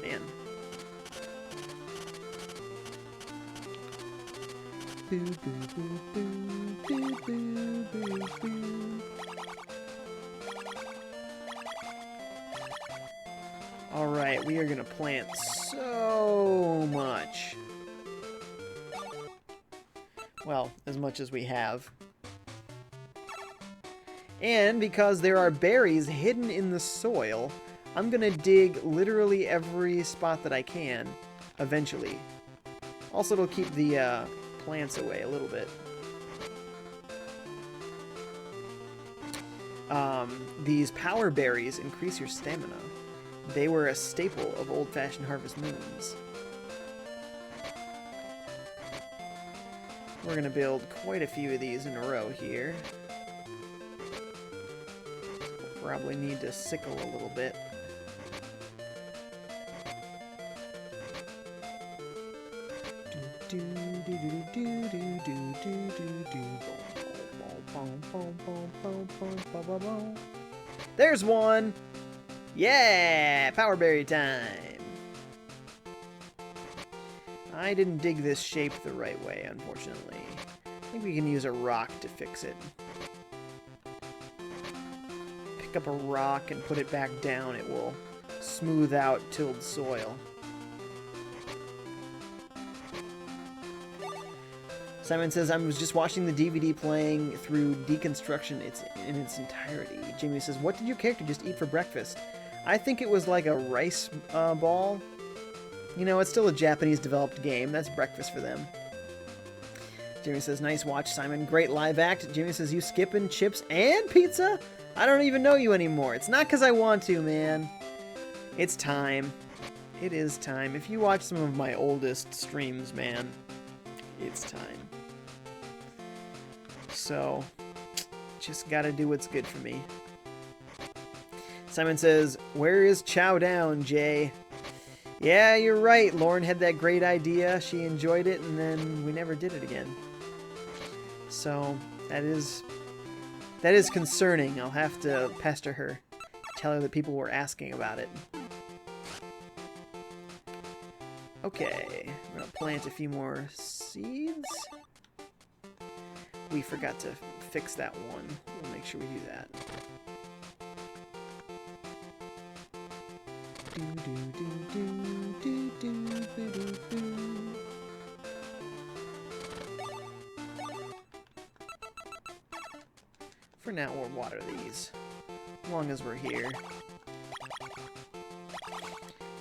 Man. Boo, boo, boo, boo, boo, boo, boo, boo. Alright, we are going to plant so much. Well, as much as we have. And because there are berries hidden in the soil, I'm going to dig literally every spot that I can, eventually. Also, it'll keep the plants away a little bit. These power berries increase your stamina. They were a staple of old-fashioned Harvest Moons. We're going to build quite a few of these in a row here. We'll probably need to sickle a little bit. There's one! Yeah! Power berry time! I didn't dig this shape the right way, unfortunately. I think we can use a rock to fix it. Pick up a rock and put it back down. It will smooth out tilled soil. Simon says, I was just watching the DVD playing through Deconstruction in its entirety. Jamie says, what did your character just eat for breakfast? I think it was like a rice ball. You know, it's still a Japanese-developed game. That's breakfast for them. Jamie says, nice watch, Simon. Great live act. Jamie says, you skipping chips and pizza? I don't even know you anymore. It's not because I want to, man. It's time. It is time. If you watch some of my oldest streams, man, it's time. So, just gotta do what's good for me. Simon says, where is Chow Down, Jay? Yeah, you're right. Lauren had that great idea. She enjoyed it, and then we never did it again. So, that is concerning. I'll have to pester her. Tell her that people were asking about it. Okay, we're gonna plant a few more seeds. We forgot to fix that one. We'll make sure we do that. For now, we'll water these, as long as we're here.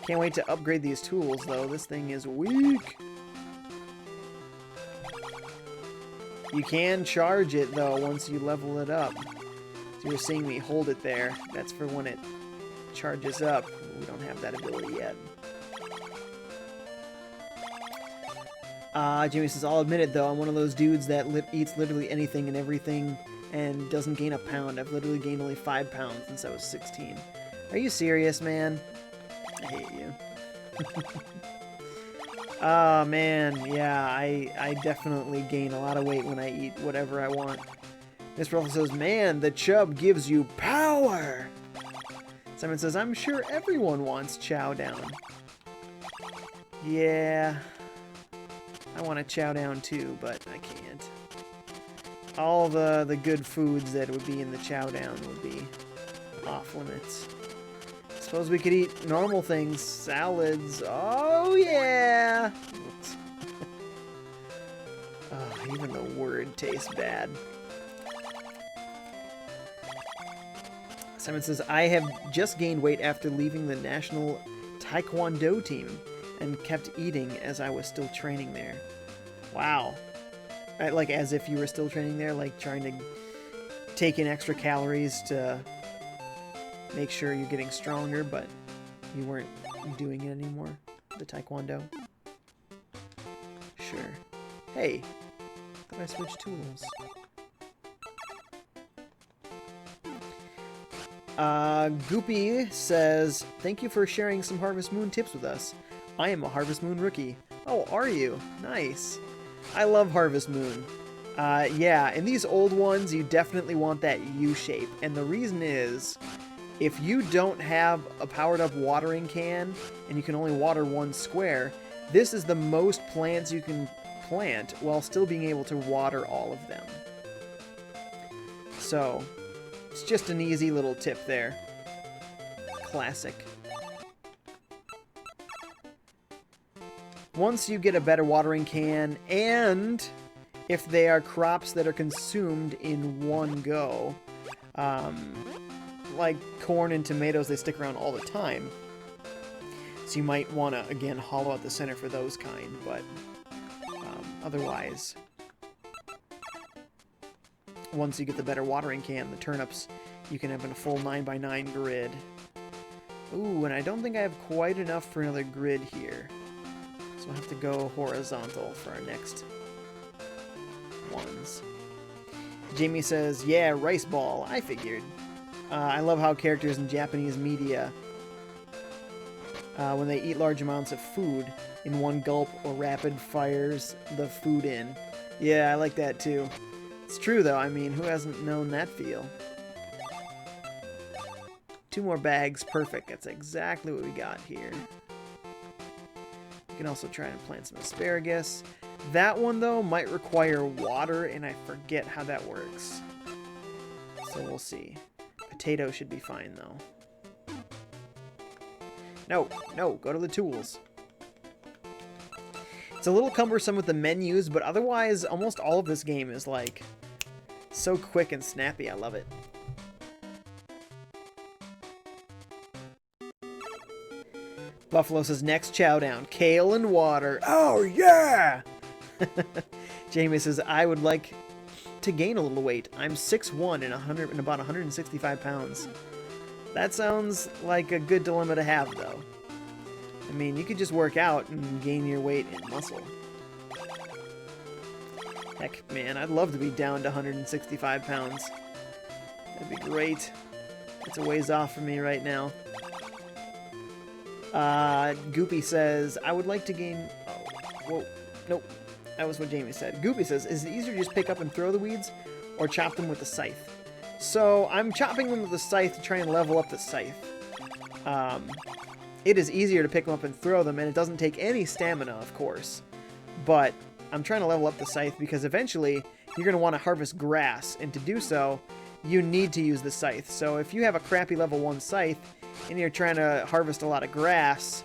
Can't wait to upgrade these tools, though. This thing is weak. You can charge it, though, once you level it up. So you're seeing me hold it there. That's for when it charges up. We don't have that ability yet. Jimmy says, I'll admit it, though. I'm one of those dudes that eats literally anything and everything and doesn't gain a pound. I've literally gained only 5 pounds since I was 16. Are you serious, man? I hate you. Oh, man, yeah, I definitely gain a lot of weight when I eat whatever I want. Miss Ruffle says, man, the chub gives you power! Simon says, I'm sure everyone wants Chow Down. Yeah, I want to chow down too, but I can't. All the good foods that would be in the Chow Down would be off limits. Suppose we could eat normal things, salads. Oh, yeah! Oh, even the word tastes bad. Simon says, I have just gained weight after leaving the national taekwondo team and kept eating as I was still training there. Wow. Right, like as if you were still training there, like trying to take in extra calories to make sure you're getting stronger, but you weren't doing it anymore, the taekwondo. Sure. Hey, thought I switched tools. Goopy says, thank you for sharing some Harvest Moon tips with us. I am a Harvest Moon rookie. Oh, are you? Nice. I love Harvest Moon. Yeah, in these old ones, you definitely want that U shape, and the reason is, if you don't have a powered-up watering can, and you can only water one square, this is the most plants you can plant while still being able to water all of them. So, it's just an easy little tip there. Classic. once you get a better watering can, and if they are crops that are consumed in one go, like corn and tomatoes, they stick around all the time. So you might want to, again, hollow out the center for those kind, but otherwise, once you get the better watering can, the turnips, you can have a full 9x9 grid. Ooh, and I don't think I have quite enough for another grid here. So we'll have to go horizontal for our next ones. Jamie says, yeah, rice ball. I figured. I love how characters in Japanese media, when they eat large amounts of food in one gulp or rapid fires the food in. Yeah, I like that too. It's true though, I mean, who hasn't known that feel? 2 more bags, perfect. That's exactly what we got here. We can also try and plant some asparagus. That one though might require water, and I forget how that works. So we'll see. Potato should be fine though. No, go to the tools. It's a little cumbersome with the menus, but otherwise, almost all of this game is like so quick and snappy. I love it. Buffalo says, next chow down, kale and water. Oh, yeah! Jamie says, I would like to gain a little weight. I'm 6'1" and about 165 pounds. That sounds like a good dilemma to have, though. I mean, you could just work out and gain your weight in muscle. Heck, man, I'd love to be down to 165 pounds. That'd be great. It's a ways off for me right now. Goopy says, I would like to gain... Oh, whoa. Nope. That was what Jamie said. Goopy says, is it easier to just pick up and throw the weeds or chop them with the scythe? So, I'm chopping them with the scythe to try and level up the scythe. It is easier to pick them up and throw them, and it doesn't take any stamina, of course. But I'm trying to level up the scythe because eventually you're going to want to harvest grass, and to do so, you need to use the scythe. So if you have a crappy level 1 scythe, and you're trying to harvest a lot of grass,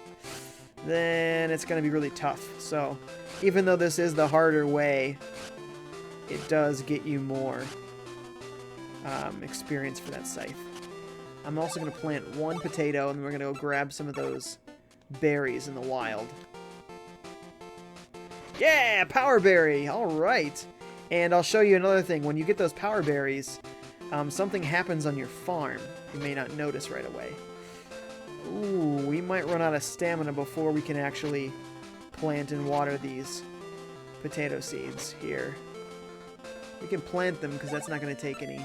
then it's going to be really tough. So even though this is the harder way, it does get you more experience for that scythe. I'm also going to plant 1 potato, and then we're going to go grab some of those berries in the wild. Yeah, power berry! Alright! And I'll show you another thing. When you get those power berries, something happens on your farm you may not notice right away. Ooh, we might run out of stamina before we can actually plant and water these potato seeds here. We can plant them because that's not going to take any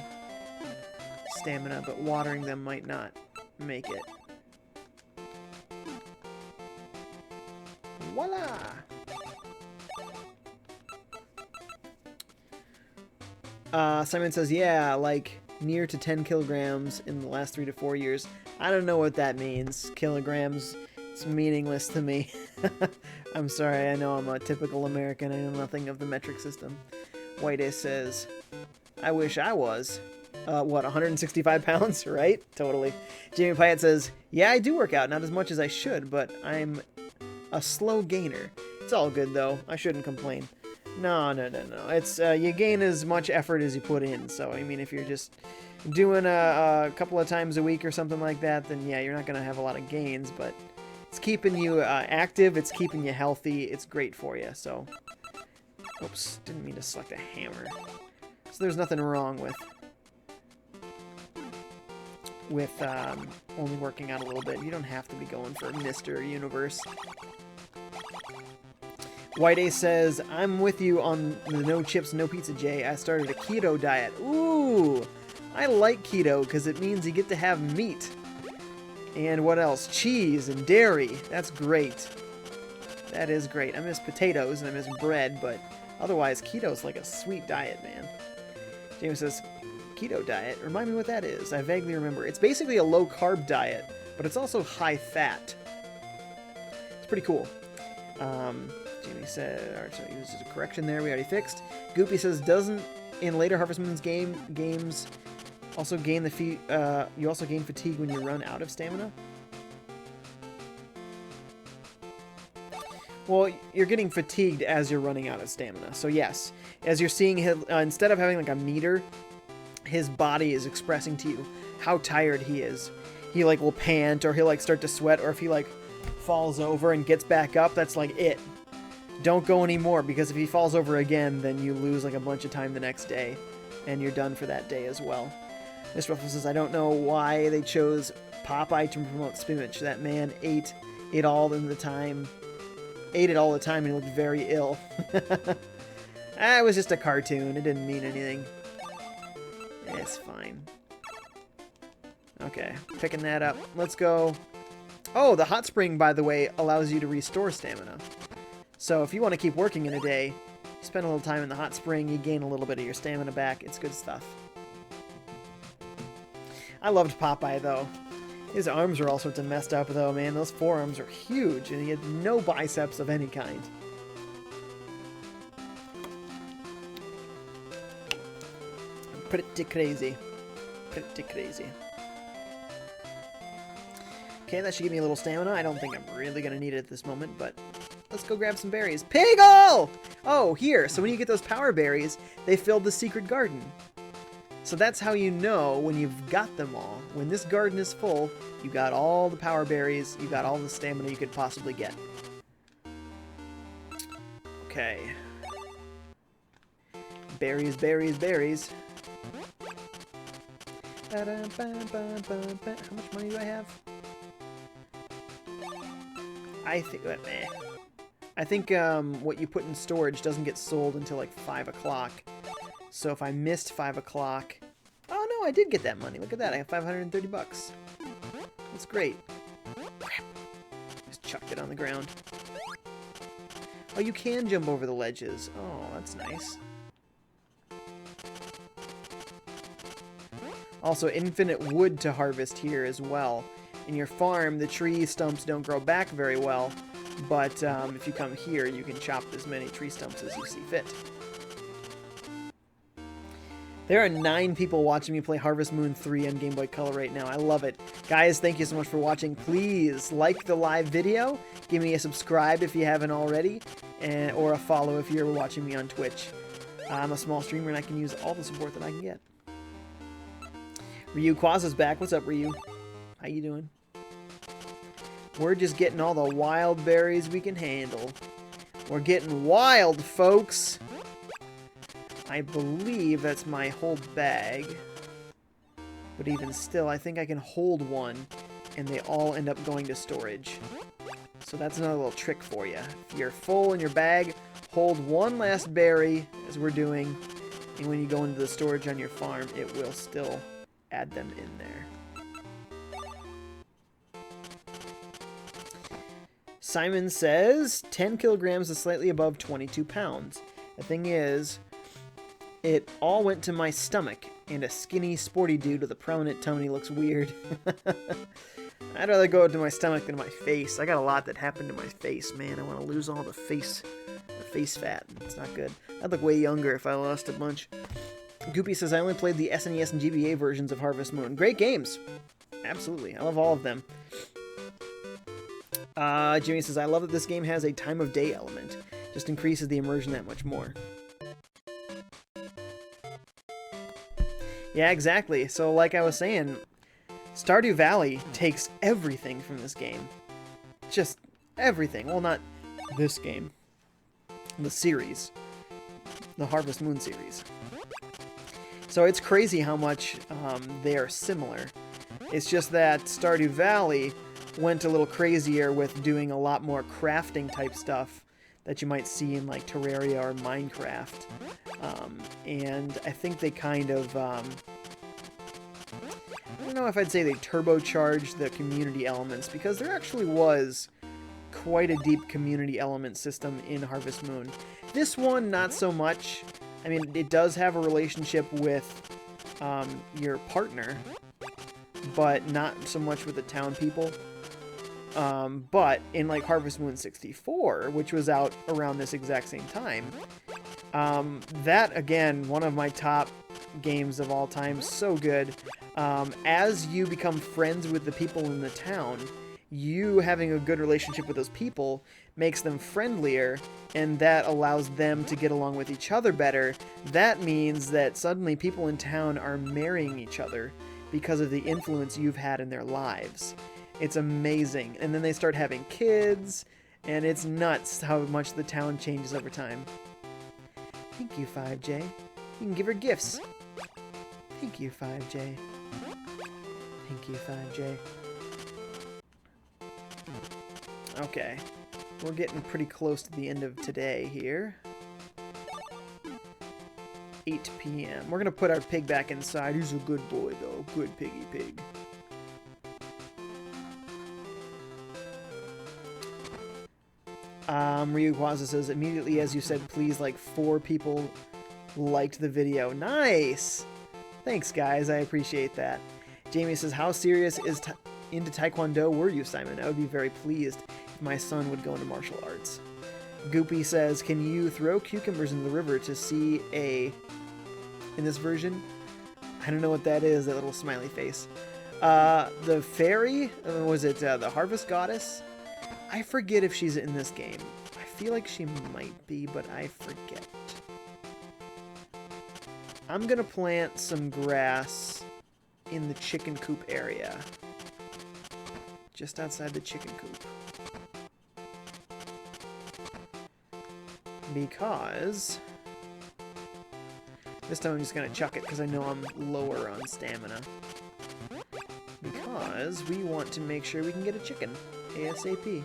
stamina, but watering them might not make it. Voila! Simon says, yeah, like near to 10 kilograms in the last 3 to 4 years. I don't know what that means. Kilograms, it's meaningless to me. I'm sorry, I know I'm a typical American. I know nothing of the metric system. White says, I wish I was. What, 165 pounds, right? Totally. Jamie Pyatt says, yeah, I do work out. Not as much as I should, but I'm a slow gainer. It's all good, though. I shouldn't complain. No. It's you gain as much effort as you put in. So, I mean, if you're just doing a couple of times a week or something like that, then yeah, you're not going to have a lot of gains. But it's keeping you active. It's keeping you healthy. It's great for you. So, oops, didn't mean to select a hammer. So there's nothing wrong with only working out a little bit. You don't have to be going for Mr. Universe. White Ace says, I'm with you on the no chips, no pizza, Jay. I started a keto diet. Ooh, I like keto because it means you get to have meat. And what else? Cheese and dairy. That's great. That is great. I miss potatoes and I miss bread, but otherwise keto's like a sweet diet, man. James says, keto diet? Remind me what that is. I vaguely remember. It's basically a low-carb diet, but it's also high-fat. It's pretty cool. Jamie said, alright, so he uses a correction there. We already fixed. Goopy says, doesn't in later Harvest Moon's games also gain the you also gain fatigue when you run out of stamina? Well, you're getting fatigued as you're running out of stamina. So yes, as you're seeing him, instead of having like a meter, his body is expressing to you how tired he is. He like will pant, or he'll like start to sweat, or if he like falls over and gets back up, that's like it. Don't go anymore, because if he falls over again, then you lose like a bunch of time the next day, and you're done for that day as well. Mr. Ruffles says, I don't know why they chose Popeye to promote spinach. That man ate it all the time, and he looked very ill. It was just a cartoon. It didn't mean anything. It's fine. Okay, picking that up. Let's go. Oh, the hot spring, by the way, allows you to restore stamina. So if you want to keep working in a day, spend a little time in the hot spring, you gain a little bit of your stamina back. It's good stuff. I loved Popeye, though. His arms are all sorts of messed up, though, man. Those forearms are huge, and he had no biceps of any kind. Pretty crazy. Pretty crazy. Okay, that should give me a little stamina. I don't think I'm really going to need it at this moment, but let's go grab some berries. Piggle! Oh, here. So when you get those power berries, they fill the secret garden. So that's how you know when you've got them all. When this garden is full, you got all the power berries, you got all the stamina you could possibly get. Okay. Berries, berries, berries. How much money do I have? I think what you put in storage doesn't get sold until like 5 o'clock. So if I missed 5 o'clock... Oh no, I did get that money. Look at that. I have 530 bucks. That's great. Crap. Just chucked it on the ground. Oh, you can jump over the ledges. Oh, that's nice. Also, infinite wood to harvest here as well. In your farm, the tree stumps don't grow back very well, but if you come here, you can chop as many tree stumps as you see fit. There are 9 people watching me play Harvest Moon 3 on Game Boy Color right now. I love it. Guys, thank you so much for watching. Please like the live video, give me a subscribe if you haven't already, or a follow if you're watching me on Twitch. I'm a small streamer and I can use all the support that I can get. Ryu Quaza's back. What's up, Ryu? How you doing? We're just getting all the wild berries we can handle. We're getting wild, folks! I believe that's my whole bag. But even still, I think I can hold one, and they all end up going to storage. So that's another little trick for you. If you're full in your bag, hold one last berry, as we're doing, and when you go into the storage on your farm, it will still add them in there. Simon says 10 kilograms is slightly above 22 pounds. The thing is, it all went to my stomach, and a skinny, sporty dude with a prominent tummy looks weird. I'd rather go to my stomach than my face. I got a lot that happened to my face, man. I want to lose all the face fat. It's not good. I'd look way younger if I lost a bunch. Goopy says, I only played the SNES and GBA versions of Harvest Moon. Great games! Absolutely. I love all of them. Jimmy says, I love that this game has a time of day element. Just increases the immersion that much more. Yeah, exactly. So like I was saying, Stardew Valley takes everything from this game. Just everything. Well, not this game. The series. The Harvest Moon series. So it's crazy how much they are similar. It's just that Stardew Valley went a little crazier with doing a lot more crafting type stuff that you might see in like Terraria or Minecraft. And I think they kind of, I don't know if I'd say they turbocharged the community elements, because there actually was quite a deep community element system in Harvest Moon. This one, not so much. I mean, it does have a relationship with your partner, but not so much with the town people. But in like Harvest Moon 64, which was out around this exact same time, that, again, one of my top games of all time, so good. As you become friends with the people in the town, you having a good relationship with those people makes them friendlier, and that allows them to get along with each other better. That means that suddenly people in town are marrying each other because of the influence you've had in their lives. It's amazing. And then they start having kids, and it's nuts how much the town changes over time. Thank you, FiveJay. You can give her gifts. Thank you, FiveJay. Thank you, FiveJay. Okay. We're getting pretty close to the end of today here. 8 p.m. We're going to put our pig back inside. He's a good boy, though. Good piggy pig. Ryukwaza says, immediately as you said please, like 4 people liked the video. Nice! Thanks, guys. I appreciate that. Jamie says, how serious into Taekwondo were you, Simon? I would be very pleased if my son would go into martial arts. Goopy says, can you throw cucumbers into the river to see in this version? I don't know what that is, that little smiley face. The fairy? Was it the harvest goddess? I forget if she's in this game. I feel like she might be, but I forget. I'm gonna plant some grass in the chicken coop area. Just outside the chicken coop. Because this time I'm just gonna chuck it because I know I'm lower on stamina. Because we want to make sure we can get a chicken ASAP.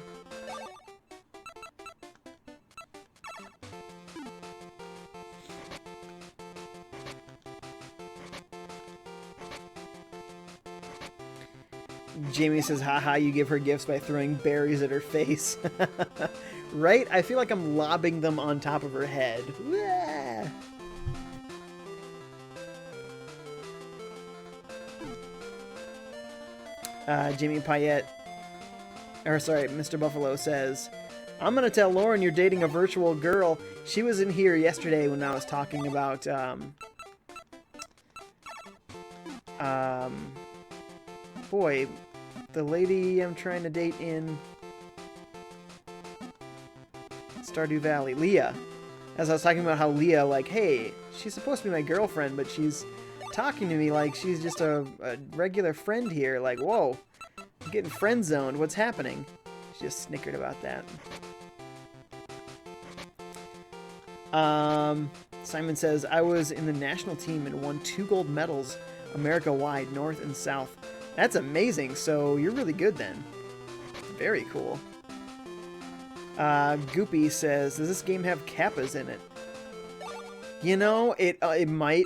Jamie says, haha, you give her gifts by throwing berries at her face. Right? I feel like I'm lobbing them on top of her head. Jamie Payette, or sorry, Mr. Buffalo says, I'm gonna tell Lauren you're dating a virtual girl. She was in here yesterday when I was talking about, boy, the lady I'm trying to date in Stardew Valley, Leah. As I was talking about how Leah, like, hey, she's supposed to be my girlfriend, but she's talking to me like she's just a regular friend here. Like, whoa, I'm getting friend zoned. What's happening? She just snickered about that. Simon says, I was in the national team and won 2 gold medals America-wide, North and South. That's amazing. So you're really good then. Very cool. Goopy says, does this game have kappas in it? You know, it might.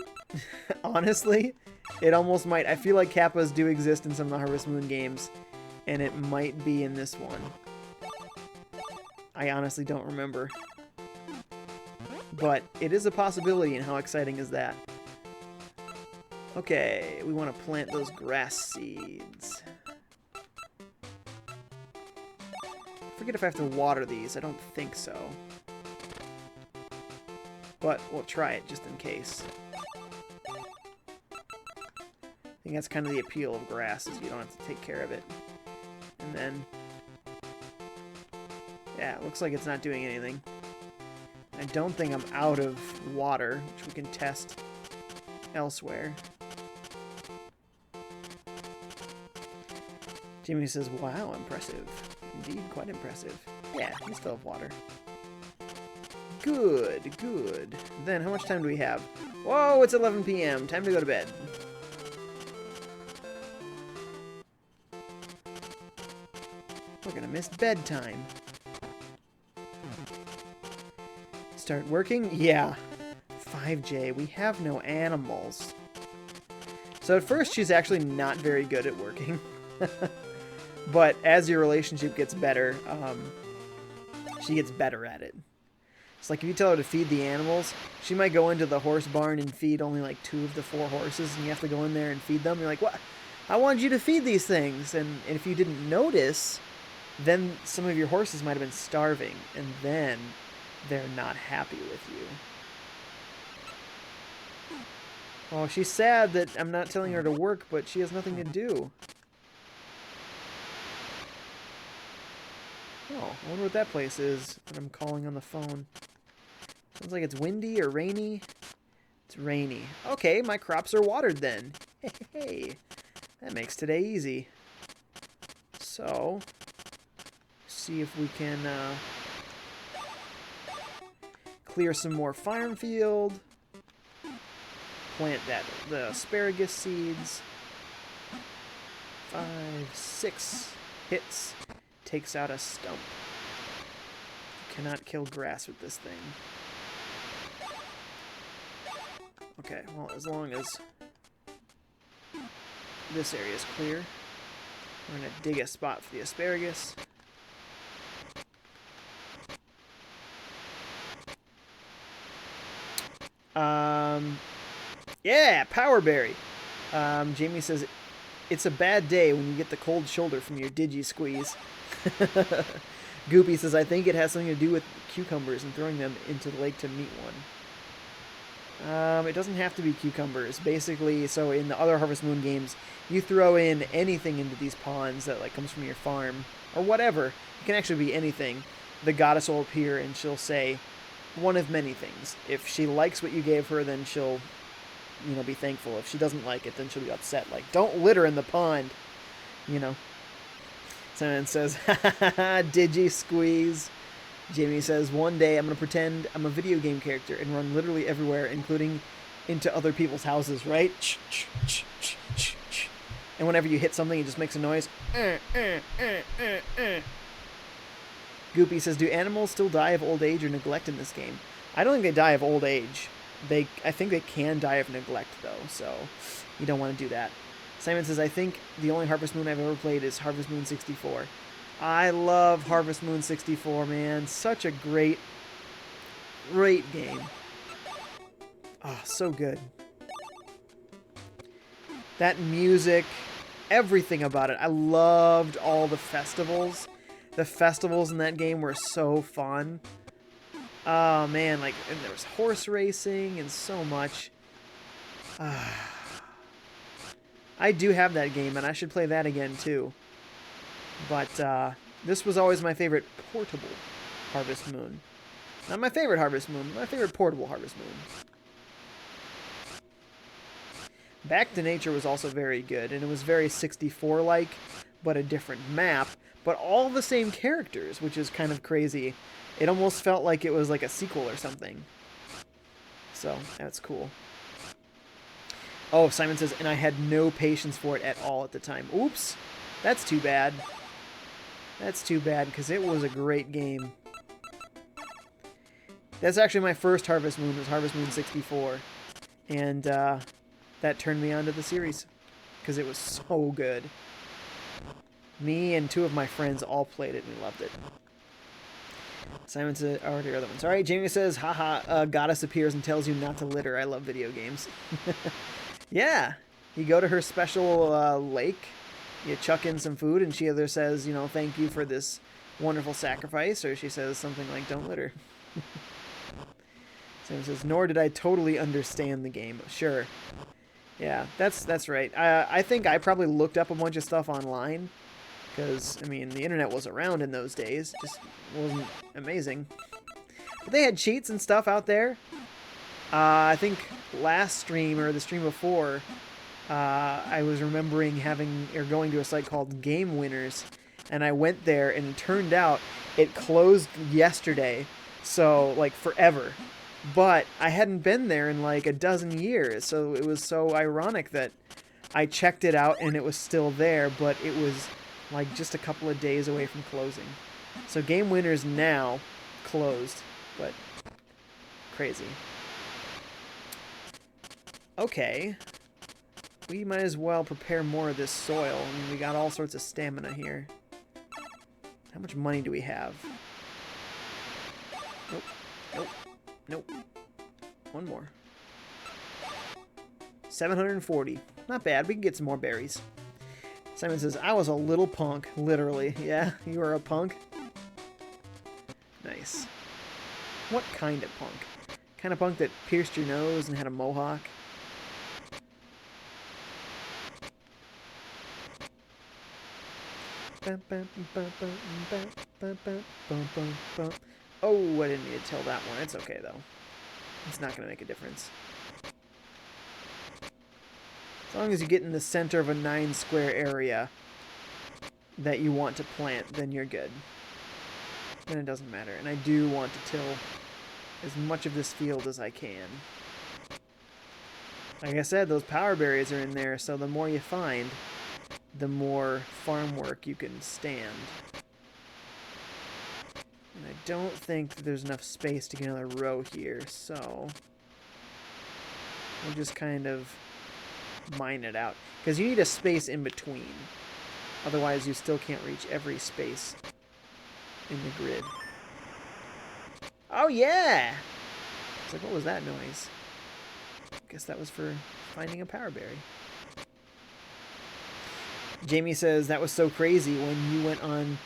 Honestly, it almost might. I feel like kappas do exist in some of the Harvest Moon games, and it might be in this one. I honestly don't remember. But it is a possibility, and how exciting is that? Okay, we want to plant those grass seeds. I forget if I have to water these. I don't think so. But we'll try it just in case. I think that's kind of the appeal of grass, is you don't have to take care of it. And then, yeah, it looks like it's not doing anything. I don't think I'm out of water, which we can test elsewhere. Jimmy says, wow, impressive. Indeed, quite impressive. Yeah, we still have water. Good, good. Then, how much time do we have? Whoa, it's 11 p.m. Time to go to bed. We're gonna miss bedtime. Start working? Yeah. FiveJay, we have no animals. So at first, she's actually not very good at working. But as your relationship gets better, she gets better at it. It's like if you tell her to feed the animals, she might go into the horse barn and feed only like 2 of the 4 horses, and you have to go in there and feed them. You're like, what? I wanted you to feed these things. And if you didn't notice, then some of your horses might have been starving, and then they're not happy with you. Oh, she's sad that I'm not telling her to work, but she has nothing to do. I wonder what that place is that I'm calling on the phone. Sounds like it's windy or rainy. It's rainy. Okay, my crops are watered then. Hey, that makes today easy. So, see if we can clear some more farm field. Plant the asparagus seeds. 5, 6 hits. Takes out a stump. You cannot kill grass with this thing. Okay, well, as long as this area is clear, we're going to dig a spot for the asparagus. Yeah, Power Berry. Jamie says, it's a bad day when you get the cold shoulder from your digi-squeeze. Goopy says, I think it has something to do with cucumbers and throwing them into the lake to meet one. It doesn't have to be cucumbers. Basically, so in the other Harvest Moon games, you throw in anything into these ponds that like comes from your farm, or whatever. It can actually be anything. The goddess will appear and she'll say one of many things. If she likes what you gave her, then she'll, you know, be thankful. If she doesn't like it, then she'll be upset. Like, don't litter in the pond, you know. Someone says, ha ha ha ha, digi-squeeze. Jamie says, one day I'm going to pretend I'm a video game character and run literally everywhere, including into other people's houses, right? And whenever you hit something, it just makes a noise. Goopy says, do animals still die of old age or neglect in this game? I don't think they die of old age. I think they can die of neglect, though, so you don't want to do that. Simon says, I think the only Harvest Moon I've ever played is Harvest Moon 64. I love Harvest Moon 64, man. Such a great game. Oh, so good. That music, everything about it. I loved all the festivals. The festivals in that game were so fun. Oh, man, like, and there was horse racing and so much. I do have that game, and I should play that again, too. But, this was always my favorite portable Harvest Moon. Not my favorite Harvest Moon, my favorite portable Harvest Moon. Back to Nature was also very good, and it was very 64-like, but a different map, but all the same characters, which is kind of crazy. It almost felt like it was like a sequel or something. So, that's cool. Oh, Simon says, and I had no patience for it at all at the time. Oops. That's too bad. That's too bad, because it was a great game. That's actually my first Harvest Moon, was Harvest Moon 64. And, that turned me on to the series, because it was so good. Me and 2 of my friends all played it, and we loved it. Simon said, oh, the other ones. All right, Jamie says, haha, goddess appears and tells you not to litter. I love video games. Yeah, you go to her special lake, you chuck in some food, and she either says, you know, thank you for this wonderful sacrifice, or she says something like, don't litter. Simon says, nor did I totally understand the game. Sure. Yeah, that's right. I think I probably looked up a bunch of stuff online, because, I mean, the internet was around in those days. Just wasn't amazing. But they had cheats and stuff out there. I think last stream, or the stream before, I was remembering going to a site called Game Winners, and I went there, and it turned out it closed yesterday, so, like, forever. But I hadn't been there in, like, a dozen years, so it was so ironic that I checked it out, and it was still there, but it was, like, just a couple of days away from closing. So Game Winners now closed, but crazy. Okay, we might as well prepare more of this soil. I mean, we got all sorts of stamina here. How much money do we have? Nope, nope, nope. One more. 740. Not bad, we can get some more berries. Simon says, I was a little punk, literally. Yeah, you were a punk? Nice. What kind of punk? Kind of punk that pierced your nose and had a mohawk? Oh, I didn't need to till that one. It's okay, though. It's not going to make a difference. As long as you get in the center of a 9 square area that you want to plant, then you're good. Then it doesn't matter. And I do want to till as much of this field as I can. Like I said, those power berries are in there, so the more you find, the more farm work you can stand. And I don't think that there's enough space to get another row here, so we'll just kind of mine it out. Because you need a space in between. Otherwise, you still can't reach every space in the grid. Oh, yeah! It's like, what was that noise? Guess that was for finding a power berry. Jamie says, that was so crazy when you went on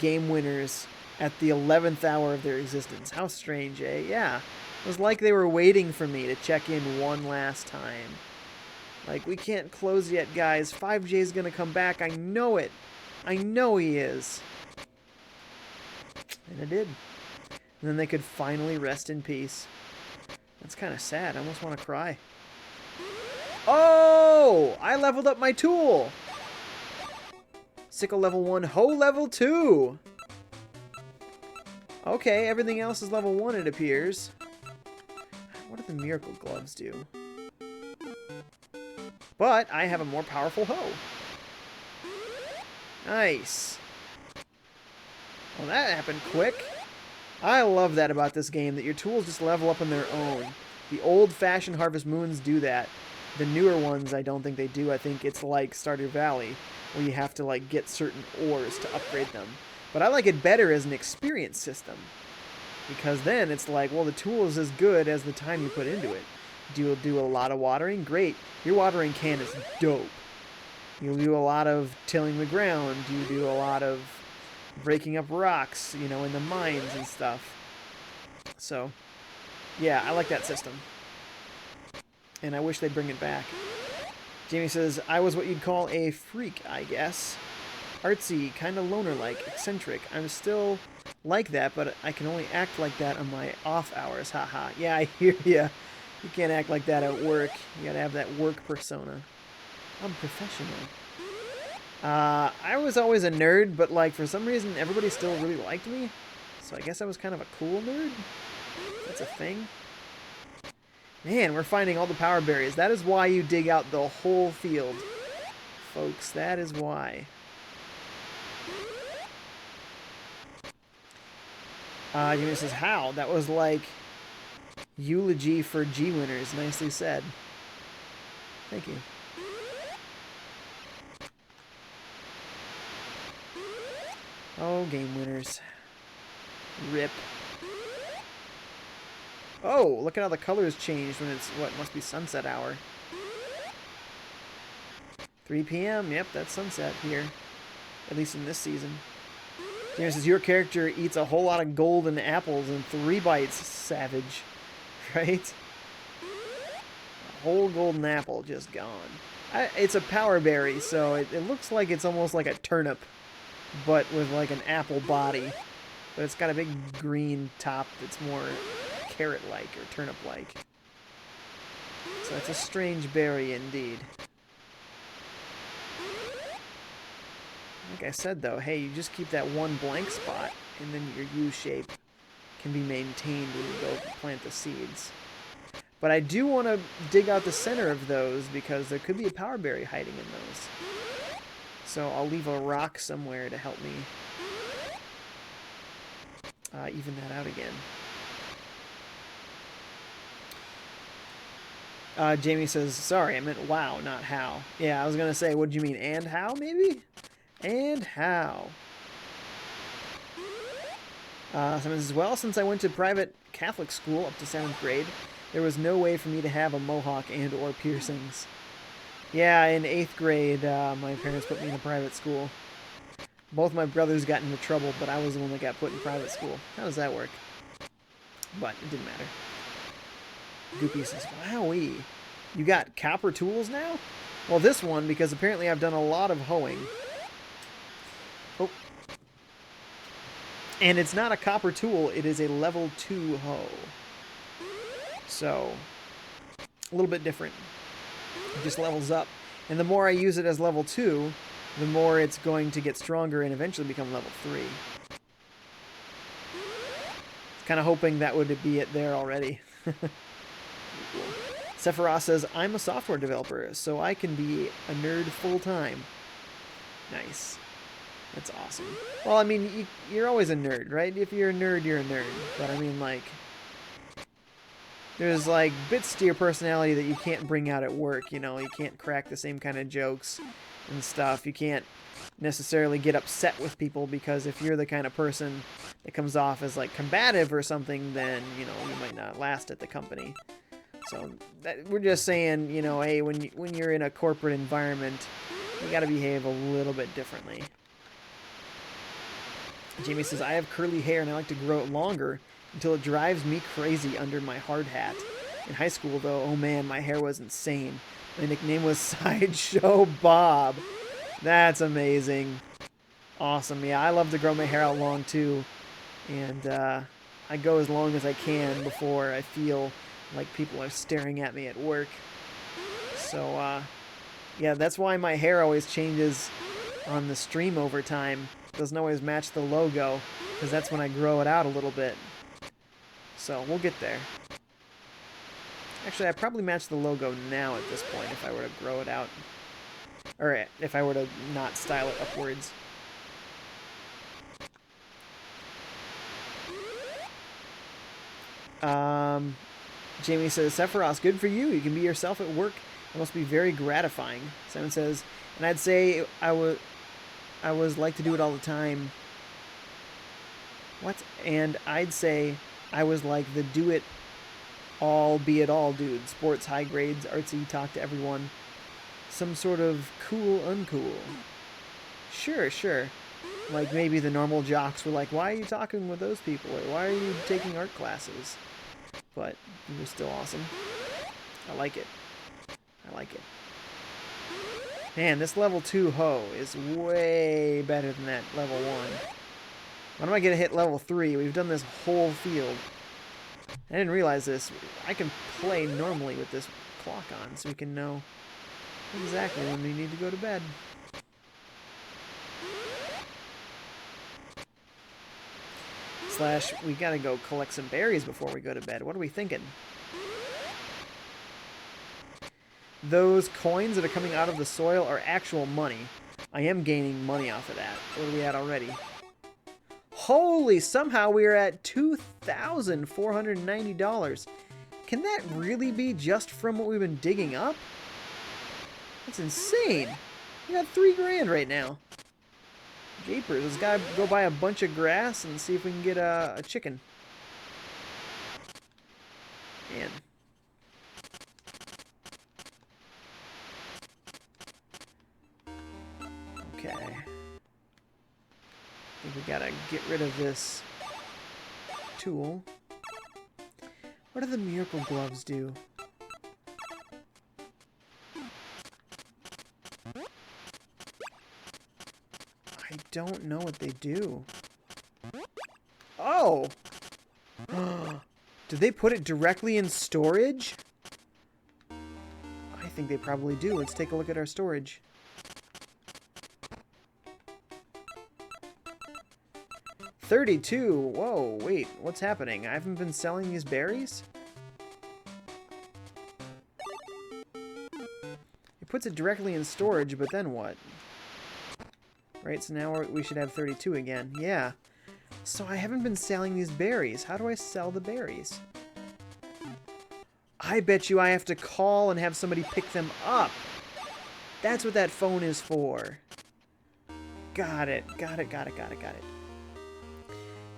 Game Winners at the 11th hour of their existence. How strange, eh? Yeah. It was like they were waiting for me to check in one last time. Like, we can't close yet, guys. FiveJay's gonna come back. I know it. I know he is. And it did. And then they could finally rest in peace. That's kind of sad. I almost want to cry. Oh! I leveled up my tool! Sickle level 1, hoe level 2! Okay, everything else is level 1, it appears. What do the miracle gloves do? But I have a more powerful hoe. Nice. Well, that happened quick. I love that about this game, that your tools just level up on their own. The old-fashioned Harvest Moons do that. The newer ones, I don't think they do. I think it's like Stardew Valley, where you have to like get certain ores to upgrade them. But I like it better as an experience system. Because then it's like, well, the tool is as good as the time you put into it. Do you do a lot of watering? Great. Your watering can is dope. You'll do a lot of tilling the ground. You do a lot of breaking up rocks, you know, in the mines and stuff. So, yeah, I like that system. And I wish they'd bring it back. Jamie says, I was what you'd call a freak, I guess. Artsy, kind of loner-like, eccentric. I'm still like that, but I can only act like that on my off hours. Haha. Yeah, I hear ya. You can't act like that at work. You gotta have that work persona. I'm professional. I was always a nerd, but like for some reason everybody still really liked me. So I guess I was kind of a cool nerd. That's a thing. Man, we're finding all the power berries. That is why you dig out the whole field, folks. That is why. Jimmy says, how? That was like eulogy for G winners. Nicely said. Thank you. Oh, game winners. Rip. Oh, look at how the colors changed when it's, what, must be sunset hour. 3 p.m. Yep, that's sunset here. At least in this season. James says, your character eats a whole lot of golden apples in 3 bites. Savage. Right? A whole golden apple just gone. It's a power berry, so it looks like it's almost like a turnip, but with like an apple body. But it's got a big green top that's more carrot-like or turnip-like. So it's a strange berry indeed. Like I said though, hey, you just keep that one blank spot and then your U-shape can be maintained when you go plant the seeds. But I do want to dig out the center of those because there could be a power berry hiding in those. So I'll leave a rock somewhere to help me even that out again. Jamie says, sorry, I meant wow, not how. Yeah, I was going to say, what do you mean, and how, maybe? And how? Someone says, well, since I went to private Catholic school up to 7th grade, there was no way for me to have a mohawk and or piercings. Yeah, in 8th grade, my parents put me in a private school. Both my brothers got into trouble, but I was the one that got put in private school. How does that work? But it didn't matter. Goopy says, wowee, you got copper tools now? Well, this one, because apparently I've done a lot of hoeing. Oh. And it's not a copper tool, it is a level 2 hoe. So, a little bit different. It just levels up. And the more I use it as level 2, the more it's going to get stronger and eventually become level 3. Kind of hoping that would be it there already. Sephiroth says, I'm a software developer, so I can be a nerd full-time. Nice. That's awesome. Well, I mean, you're always a nerd, right? If you're a nerd, you're a nerd. But I mean, like, there's, like, bits to your personality that you can't bring out at work, you know? You can't crack the same kind of jokes and stuff. You can't necessarily get upset with people, because if you're the kind of person that comes off as, like, combative or something, then, you know, you might not last at the company. So, we're just saying, you know, hey, when you're in a corporate environment, you gotta behave a little bit differently. Jamie says, I have curly hair and I like to grow it longer until it drives me crazy under my hard hat. In high school, though, oh man, my hair was insane. My nickname was Sideshow Bob. That's amazing. Awesome. Yeah, I love to grow my hair out long, too. And I go as long as I can before I feel like people are staring at me at work. So, yeah, that's why my hair always changes on the stream over time. It doesn't always match the logo, because that's when I grow it out a little bit. So, we'll get there. Actually, I probably match the logo now at this point if I were to grow it out. Or if I were to not style it upwards. Jamie says, Sephiroth, good for you. You can be yourself at work. It must be very gratifying. Simon says, and I'd say I was like to do it all the time. What? And I'd say I was like the do it all, be it all dude. Sports, high grades, artsy, talk to everyone. Some sort of cool, uncool. Sure, sure. Like maybe the normal jocks were like, why are you talking with those people? Or why are you taking art classes? But it was still awesome. I like it. I like it. Man, this level 2 hoe is way better than that level 1. When am I going to hit level 3? We've done this whole field. I didn't realize this. I can play normally with this clock on, so we can know exactly when we need to go to bed. Slash, we gotta go collect some berries before we go to bed. What are we thinking? Those coins that are coming out of the soil are actual money. I am gaining money off of that. What are we at already? Holy, somehow we are at $2,490. Can that really be just from what we've been digging up? That's insane. We got $3 grand right now. Japers, let's gotta go buy a bunch of grass and see if we can get a chicken. Man. Okay. I think we gotta get rid of this tool. What do the miracle gloves do? I don't know what they do. Oh! Did they put it directly in storage? I think they probably do. Let's take a look at our storage. $32. Whoa, wait. What's happening? I haven't been selling these berries? It puts it directly in storage, but then what? Right, so now we should have 32 again. Yeah. So I haven't been selling these berries. How do I sell the berries? I bet you I have to call and have somebody pick them up. That's what that phone is for. Got it. Got it, got it, got it, got it.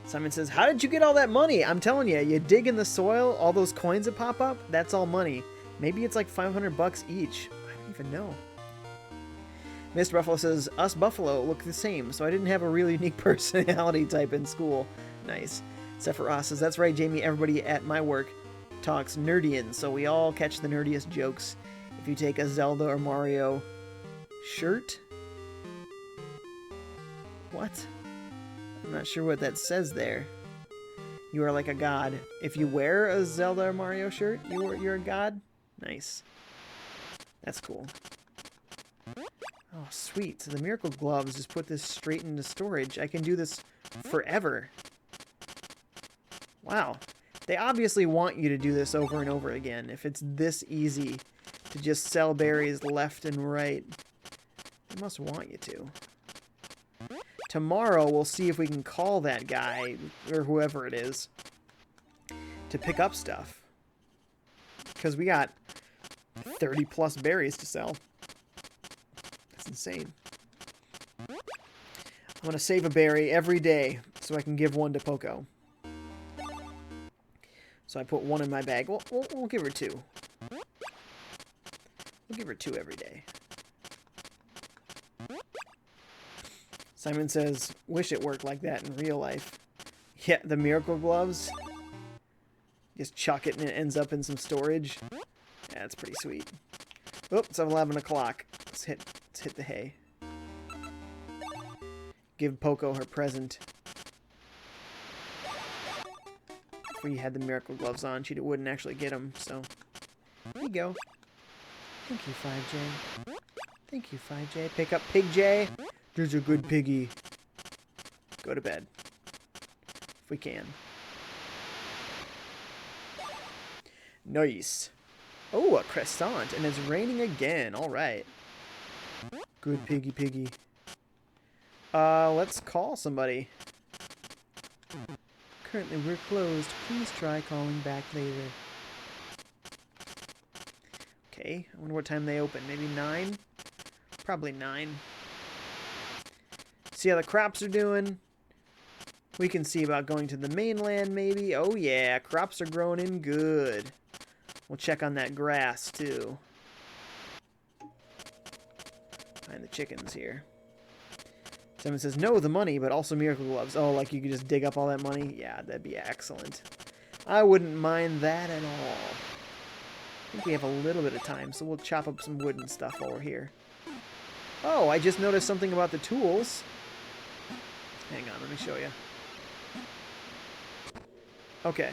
Simon says, how did you get all that money? I'm telling you, you dig in the soil, all those coins that pop up, that's all money. Maybe it's like 500 bucks each. I don't even know. Mr. Buffalo says, us Buffalo look the same, so I didn't have a really unique personality type in school. Nice. Sephiroth says, that's right, Jamie, everybody at my work talks Nerdian, so we all catch the nerdiest jokes. If you take a Zelda or Mario shirt? What? I'm not sure what that says there. You are like a god. If you wear a Zelda or Mario shirt, you're a god? Nice. That's cool. Oh, sweet. So the Miracle Gloves just put this straight into storage. I can do this forever. Wow. They obviously want you to do this over and over again. If it's this easy to just sell berries left and right, they must want you to. Tomorrow, we'll see if we can call that guy, or whoever it is, to pick up stuff. Because we got 30 plus berries to sell. That's insane. I'm going to save a berry every day so I can give one to Poco. So I put one in my bag. We'll give her two. We'll give her two every day. Simon says, wish it worked like that in real life. Yeah, the Miracle Gloves. Just chuck it and it ends up in some storage. Yeah, that's pretty sweet. Oh, it's 11 o'clock. Let's hit the hay. Give Poco her present. If we had the Miracle Gloves on, she wouldn't actually get them, so... There you go. Thank you, FiveJay. Thank you, FiveJay. Pick up PigJ. There's a good piggy. Go to bed. If we can. Nice. Oh, a croissant. And it's raining again. Alright. Good piggy. Let's call somebody. Currently, we're closed. Please try calling back later. Okay. I wonder what time they open. Maybe 9? Probably 9. See how the crops are doing. We can see about going to the mainland, maybe. Oh, yeah. Crops are growing in good. We'll check on that grass, too. Find the chickens here. Someone says, no, the money, but also Miracle Gloves. Oh, like you could just dig up all that money? Yeah, that'd be excellent. I wouldn't mind that at all. I think we have a little bit of time, so we'll chop up some wood and stuff while we're here. Oh, I just noticed something about the tools. Hang on, let me show you. Okay.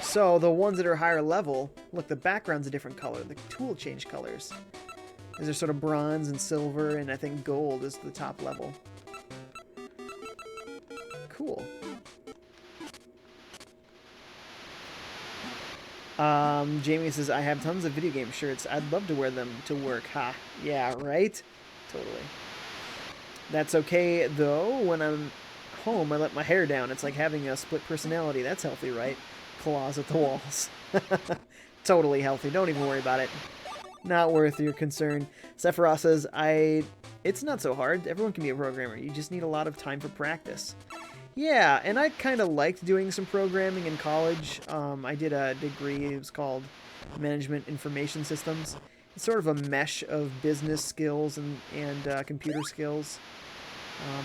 So, the ones that are higher level, look, the background's a different color. The tool changed colors. There's sort of bronze and silver, and I think gold is the top level. Cool. Jamie says, I have tons of video game shirts. I'd love to wear them to work. Ha. Yeah, right? Totally. That's okay, though. When I'm home, I let my hair down. It's like having a split personality. That's healthy, right? Claws at the walls. Totally healthy. Don't even worry about it. Not worth your concern. Sephiroth says, it's not so hard. Everyone can be a programmer. You just need a lot of time for practice. Yeah, and I kind of liked doing some programming in college. I did a degree. It was called Management Information Systems. It's sort of a mesh of business skills and computer skills.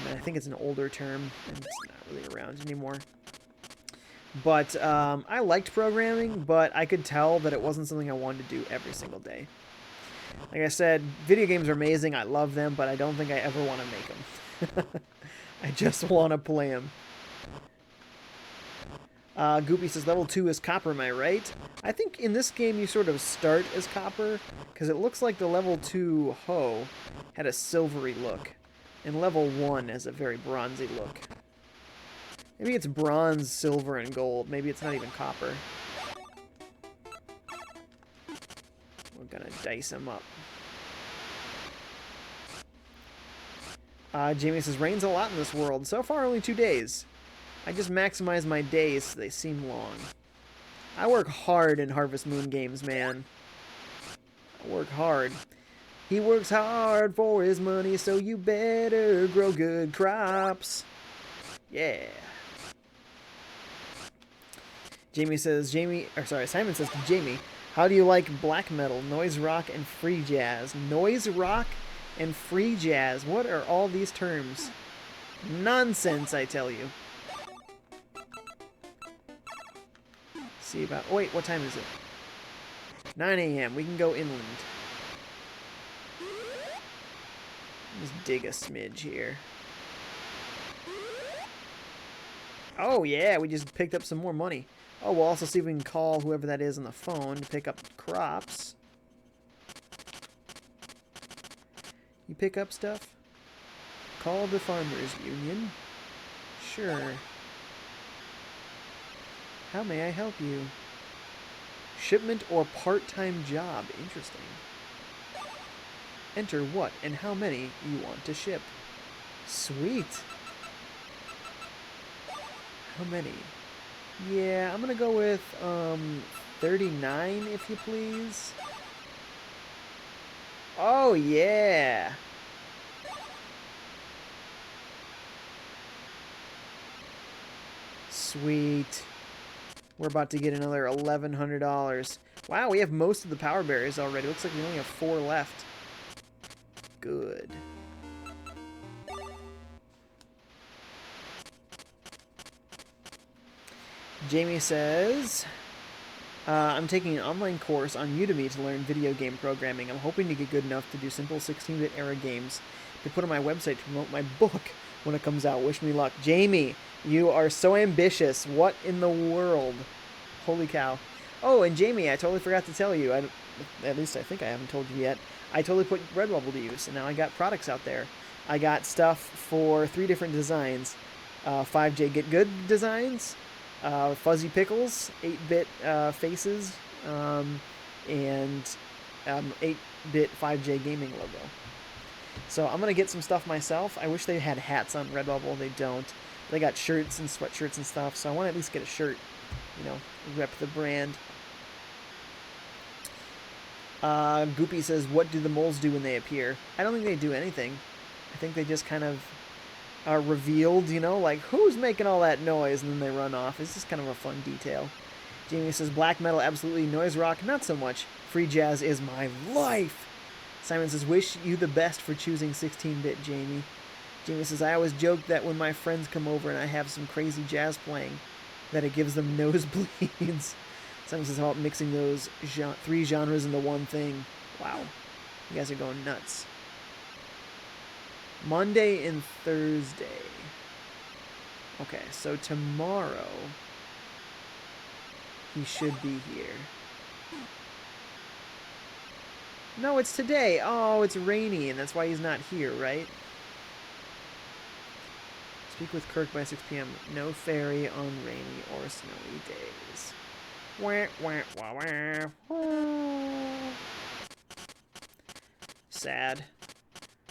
And I think it's an older term, and it's not really around anymore. But I liked programming, but I could tell that it wasn't something I wanted to do every single day. Like I said, video games are amazing. I love them, but I don't think I ever want to make them. I just want to play them. Goopy says, level 2 is copper, am I right? I think in this game you sort of start as copper, because it looks like the level 2 hoe had a silvery look, and level 1 has a very bronzy look. Maybe it's bronze, silver, and gold. Maybe it's not even copper. We're gonna dice them up. Jamie says, rains a lot in this world. So far, only 2 days. I just maximize my days so they seem long. I work hard in Harvest Moon games, man. I work hard. He works hard for his money, so you better grow good crops. Yeah. Simon says to Jamie, how do you like black metal, noise rock, and free jazz? Noise rock and free jazz. What are all these terms? Nonsense, I tell you. See about... Oh, wait, what time is it? 9 a.m. We can go inland. Just dig a smidge here. Oh, yeah, we just picked up some more money. Oh, we'll also see if we can call whoever that is on the phone to pick up crops. You pick up stuff? Call the Farmers Union. Sure. How may I help you? Shipment or part-time job. Interesting. Enter what and how many you want to ship. Sweet. How many? Yeah, I'm gonna go with 39, if you please. Oh yeah. Sweet. We're about to get another $1,100. Wow, we have most of the power berries already. Looks like we only have 4 left. Good. Jamie says, I'm taking an online course on Udemy to learn video game programming. I'm hoping to get good enough to do simple 16-bit era games to put on my website to promote my book when it comes out. Wish me luck. Jamie, you are so ambitious. What in the world? Holy cow. Oh, and Jamie, I totally forgot to tell you. At least I think I haven't told you yet. I totally put Redbubble to use, and now I got products out there. I got stuff for 3 different designs. FiveJay Get Good designs, Fuzzy Pickles, 8-bit faces, and 8-bit FiveJay Gaming logo. So I'm going to get some stuff myself. I wish they had hats on Redbubble. They don't. They got shirts and sweatshirts and stuff, so I want to at least get a shirt, you know, rep the brand. Goopy says, what do the moles do when they appear? I don't think they do anything. I think they just kind of are revealed, you know, like, who's making all that noise? And then they run off. It's just kind of a fun detail. Jamie says, black metal, absolutely. Noise rock, not so much. Free jazz is my life. Simon says, wish you the best for choosing 16-bit, Jamie. Jamie says, I always joke that when my friends come over and I have some crazy jazz playing, that it gives them nosebleeds. Simon says, how about mixing those 3 genres into one thing? Wow. You guys are going nuts. Monday and Thursday. Okay, so tomorrow he should be here. No, it's today. Oh, it's rainy, and that's why he's not here, right? Speak with Kirk by 6 p.m. No ferry on rainy or snowy days. Wah, wah, wah, wah. Sad.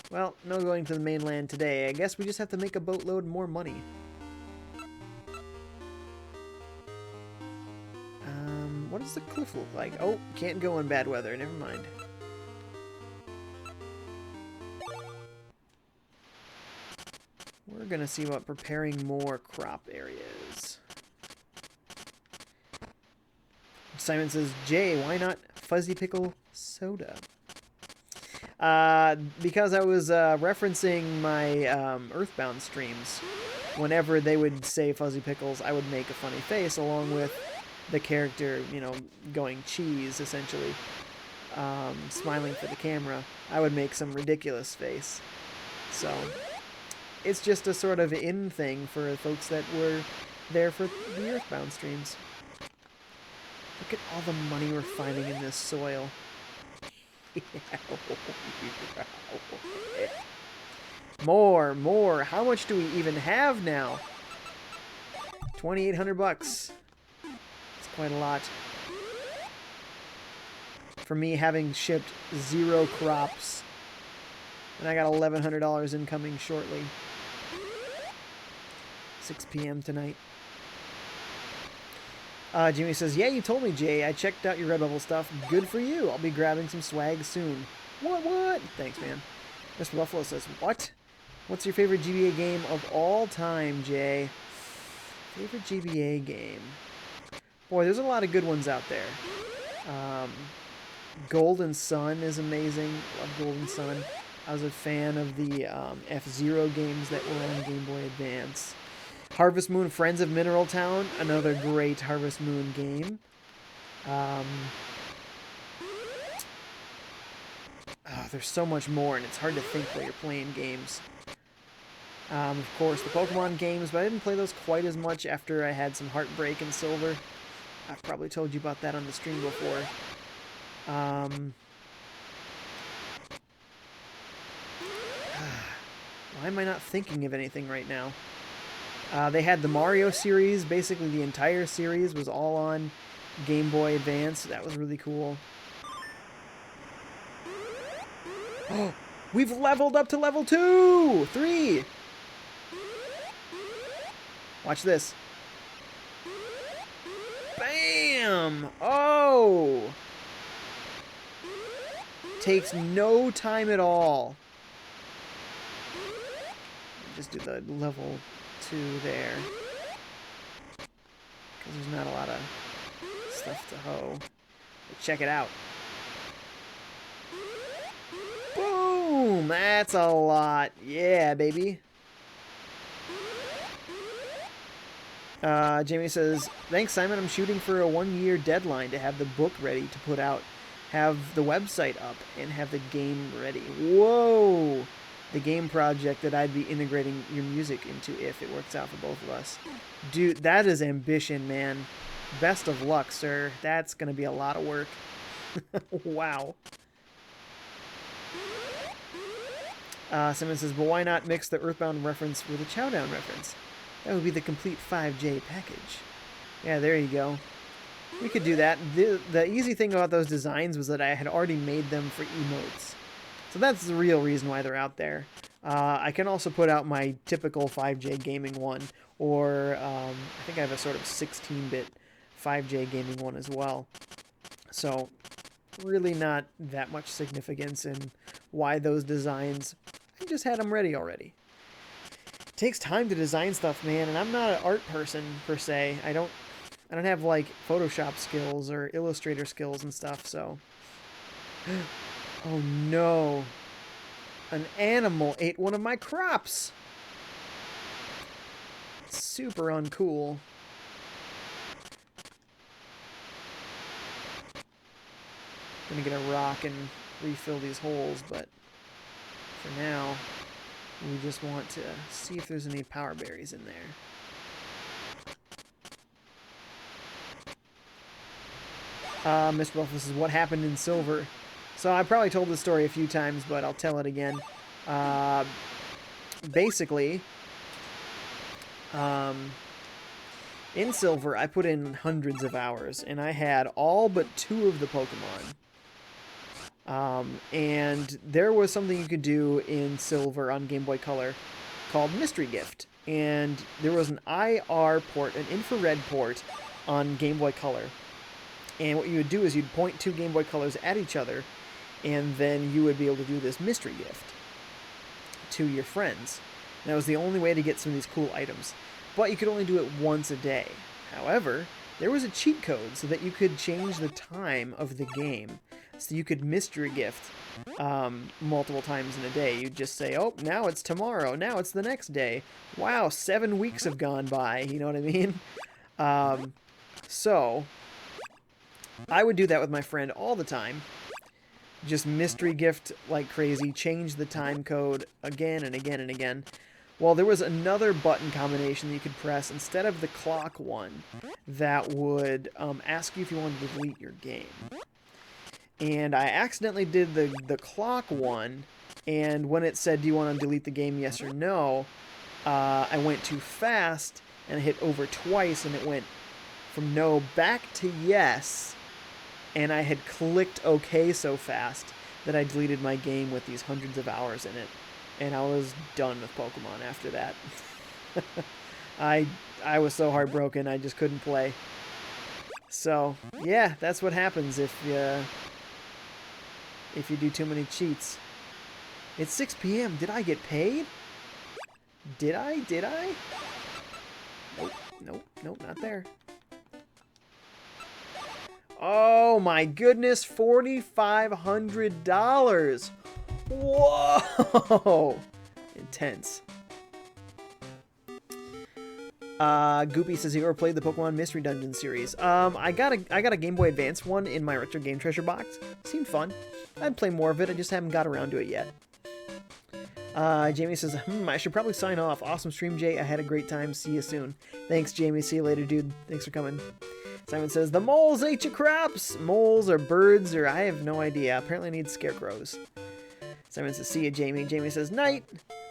Well, no going to the mainland today. I guess we just have to make a boatload more money. What does the cliff look like? Oh, can't go in bad weather. Never mind. We're gonna see about preparing more crop areas. Simon says, Jay, why not fuzzy pickle soda? Because I was referencing my Earthbound streams. Whenever they would say fuzzy pickles, I would make a funny face along with the character, you know, going cheese, essentially. Smiling for the camera. I would make some ridiculous face. So, it's just a sort of in thing for folks that were there for the Earthbound streams. Look at all the money we're finding in this soil. More. How much do we even have now? 2,800 bucks. It's quite a lot. For me having shipped 0 crops. And I got $1,100 incoming shortly. 6 p.m. tonight. Jimmy says, yeah, you told me, Jay. I checked out your Redbubble stuff. Good for you. I'll be grabbing some swag soon. What? Thanks, man. Mr. Buffalo says, what? What's your favorite GBA game of all time, Jay? Favorite GBA game? Boy, there's a lot of good ones out there. Golden Sun is amazing. Love Golden Sun. I was a fan of the F-Zero games that were on Game Boy Advance. Harvest Moon, Friends of Mineral Town, another great Harvest Moon game. There's so much more, and it's hard to think while you're playing games. Of course, the Pokemon games, but I didn't play those quite as much after I had some heartbreak in Silver. I've probably told you about that on the stream before. Why am I not thinking of anything right now? They had the Mario series. Basically, the entire series was all on Game Boy Advance. That was really cool. Oh, we've leveled up to level 2! 3! Watch this. Bam! Oh! Takes no time at all. Just do the level 2 there. Because there's not a lot of stuff to hoe. But check it out. Boom! That's a lot. Yeah, baby. Jamie says, thanks, Simon. I'm shooting for a 1-year deadline to have the book ready to put out, have the website up, and have the game ready. Whoa! The game project that I'd be integrating your music into if it works out for both of us. Dude, that is ambition, man. Best of luck, sir. That's going to be a lot of work. Wow. Simon says, but why not mix the Earthbound reference with a Chowdown reference? That would be the complete FiveJay package. Yeah, there you go. We could do that. The easy thing about those designs was that I had already made them for emotes. So that's the real reason why they're out there. I can also put out my typical FiveJay Gaming one, or I think I have a sort of 16-bit FiveJay Gaming one as well. So really not that much significance in why those designs. I just had them ready already. It takes time to design stuff, man, and I'm not an art person per se. I don't have like Photoshop skills or Illustrator skills and stuff, so. Oh no. An animal ate one of my crops. Super uncool. I'm gonna get a rock and refill these holes, but for now, we just want to see if there's any power berries in there. Mr. Buffalo says, what happened in Silver? So I probably told this story a few times, but I'll tell it again. Basically, in Silver, I put in hundreds of hours, and I had all but 2 of the Pokemon. And there was something you could do in Silver on Game Boy Color called Mystery Gift. And there was an IR port, an infrared port, on Game Boy Color. And what you would do is you'd point 2 Game Boy Colors at each other, and then you would be able to do this mystery gift to your friends. And that was the only way to get some of these cool items. But you could only do it once a day. However, there was a cheat code so that you could change the time of the game. So you could mystery gift multiple times in a day. You'd just say, oh, now it's tomorrow. Now it's the next day. Wow, 7 weeks have gone by. You know what I mean? So I would do that with my friend all the time. Just mystery gift like crazy. Change the time code again and again and again. Well, there was another button combination that you could press instead of the clock one that would ask you if you wanted to delete your game. And I accidentally did the clock one, and when it said, do you want to delete the game, yes or no, I went too fast, and I hit over twice, and it went from no back to yes, and I had clicked OK so fast that I deleted my game with these hundreds of hours in it. And I was done with Pokemon after that. I was so heartbroken, I just couldn't play. So, yeah, that's what happens if you do too many cheats. It's 6 p.m. Did I get paid? Did I? Did I? Nope, nope, nope, not there. Oh my goodness, $4,500. Whoa! Intense. Goopy says, you ever played the Pokemon Mystery Dungeon series? I got a Game Boy Advance one in my Retro Game Treasure box. Seemed fun. I'd play more of it, I just haven't got around to it yet. Jamie says, I should probably sign off. Awesome stream, Jay. I had a great time. See you soon. Thanks, Jamie. See you later, dude. Thanks for coming. Simon says, the moles ate your crops. Moles or birds or I have no idea. Apparently I need scarecrows. Simon says, see you, Jamie. Jamie says, night.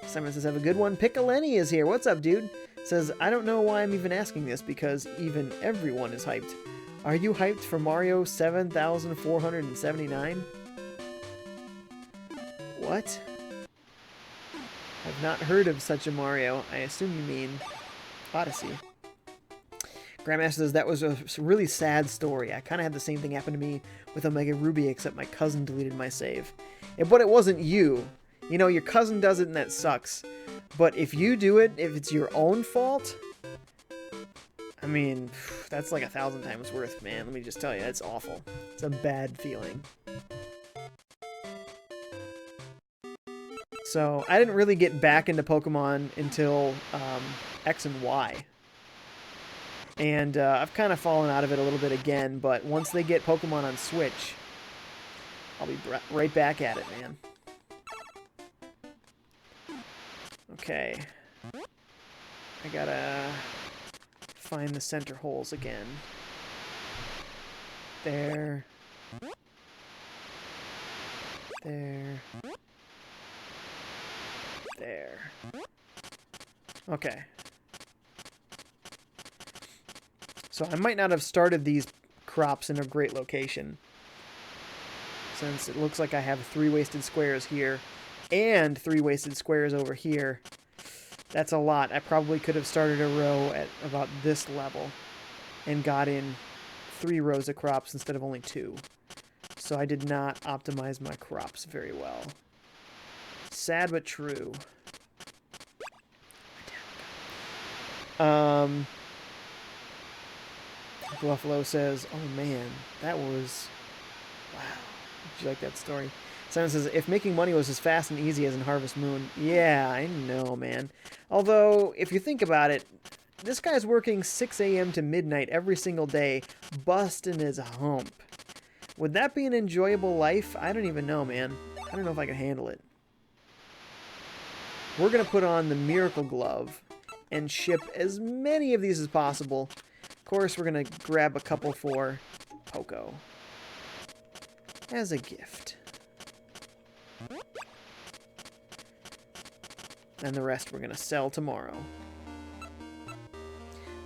Simon says, have a good one. Piccolini is here. What's up, dude? Says, I don't know why I'm even asking this because even everyone is hyped. Are you hyped for Mario 7479? What? I've not heard of such a Mario. I assume you mean Odyssey. Grandmaster says, that was a really sad story. I kind of had the same thing happen to me with Omega Ruby, except my cousin deleted my save. But it wasn't you. You know, your cousin does it and that sucks. But if you do it, if it's your own fault, I mean, that's like 1,000 times worth, man. Let me just tell you, it's awful. It's a bad feeling. So, I didn't really get back into Pokemon until X and Y. And I've kind of fallen out of it a little bit again, but once they get Pokemon on Switch, I'll be right back at it, man. Okay. I gotta find the center holes again. There. There. There. Okay. So I might not have started these crops in a great location, since it looks like I have 3 wasted squares here and 3 wasted squares over here. That's a lot. I probably could have started a row at about this level and got in 3 rows of crops instead of only 2. So I did not optimize my crops very well. Sad but true. Buffalo says, oh man, that was... Wow. Did you like that story? Simon says, if making money was as fast and easy as in Harvest Moon, yeah, I know, man. Although, if you think about it, this guy's working 6 a.m. to midnight every single day, busting his hump. Would that be an enjoyable life? I don't even know, man. I don't know if I can handle it. We're going to put on the Miracle Glove and ship as many of these as possible. Of course, we're going to grab a couple for Poco as a gift. And the rest we're going to sell tomorrow.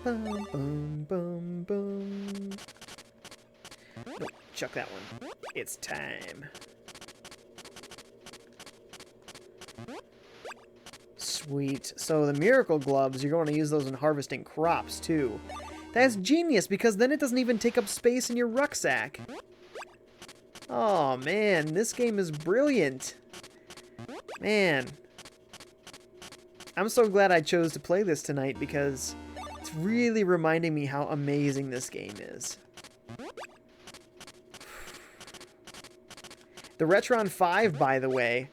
Boom, boom, boom, boom. Nope, chuck that one. It's time. Sweet. So the Miracle Gloves, you're going to use those in harvesting crops, too. That's genius, because then it doesn't even take up space in your rucksack. Oh, man, this game is brilliant. Man. I'm so glad I chose to play this tonight, because it's really reminding me how amazing this game is. The Retron 5, by the way,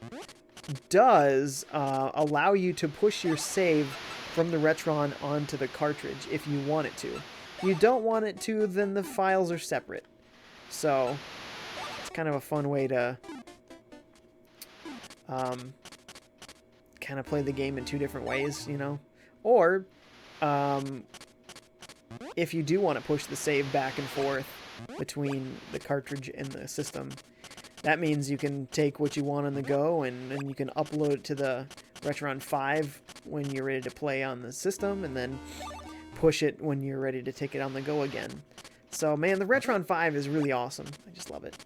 does allow you to push your save from the Retron onto the cartridge if you want it to. If you don't want it to, then the files are separate. So, it's kind of a fun way to kind of play the game in 2 different ways, you know? Or, if you do want to push the save back and forth between the cartridge and the system, that means you can take what you want on the go and you can upload it to the Retron 5 when you're ready to play on the system, and then push it when you're ready to take it on the go again. So, man, the Retron 5 is really awesome. I just love it.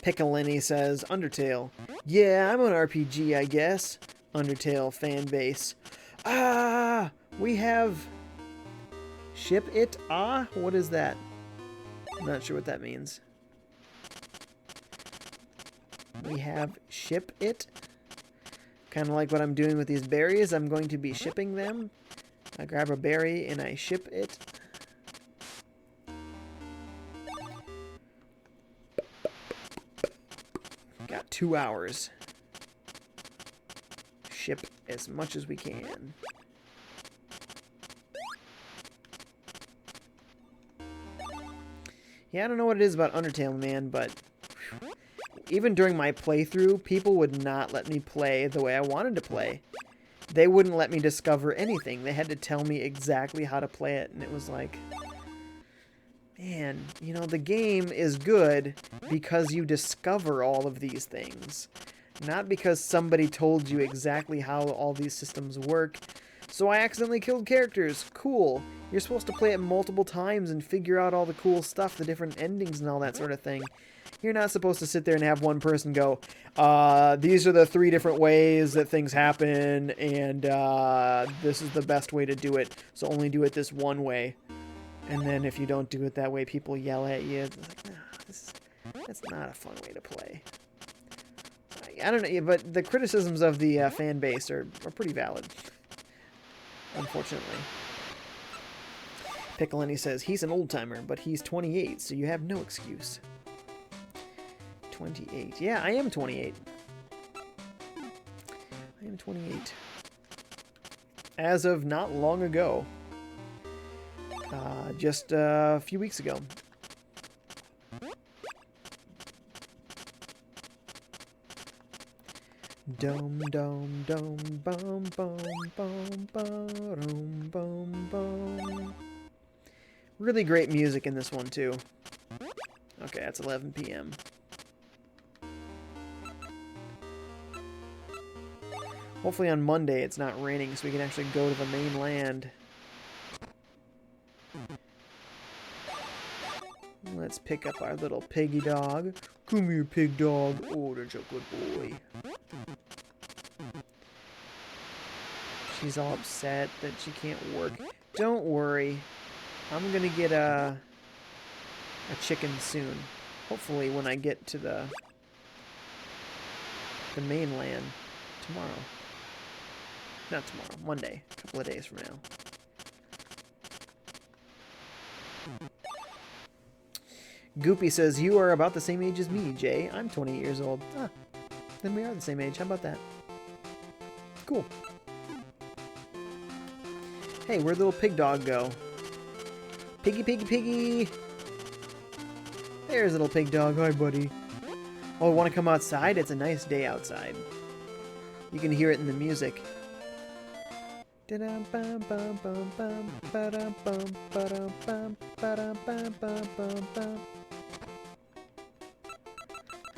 Piccolini says, Undertale. Yeah, I'm an RPG, I guess. Undertale fan base. Ah! We have... Ship it? Ah? What is that? I'm not sure what that means. We have ship it. Kind of like what I'm doing with these berries. I'm going to be shipping them. I grab a berry and I ship it. Got 2 hours. Ship as much as we can. Yeah, I don't know what it is about Undertale, man, but even during my playthrough, people would not let me play the way I wanted to play. They wouldn't let me discover anything. They had to tell me exactly how to play it, and it was like, man, you know, the game is good because you discover all of these things, not because somebody told you exactly how all these systems work. So I accidentally killed characters. Cool. You're supposed to play it multiple times and figure out all the cool stuff, the different endings and all that sort of thing. You're not supposed to sit there and have one person go, these are the 3 different ways that things happen, and this is the best way to do it, so only do it this one way. And then if you don't do it that way, people yell at you. It's like, no, that's not a fun way to play. I don't know, but the criticisms of the fan base are pretty valid, unfortunately. Piccolini says, he's an old-timer, but he's 28, so you have no excuse. 28. Yeah, I am 28. I am 28. As of not long ago. Just a few weeks ago. Dum dum dum bum bum bum bum bum bum. Really great music in this one too. Okay, that's 11 p.m. Hopefully on Monday it's not raining so we can actually go to the mainland. Let's pick up our little piggy dog. Come here, pig dog. Oh, that's a good boy. She's all upset that she can't work. Don't worry. I'm gonna get a chicken soon. Hopefully when I get to the mainland tomorrow. Not tomorrow, Monday. A couple of days from now. Goopy says, you are about the same age as me, Jay. I'm 28 years old. Ah, then we are the same age. How about that? Cool. Hey, where'd little pig dog go? Piggy, piggy, piggy! There's little pig dog. Hi, buddy. Oh, want to come outside? It's a nice day outside. You can hear it in the music.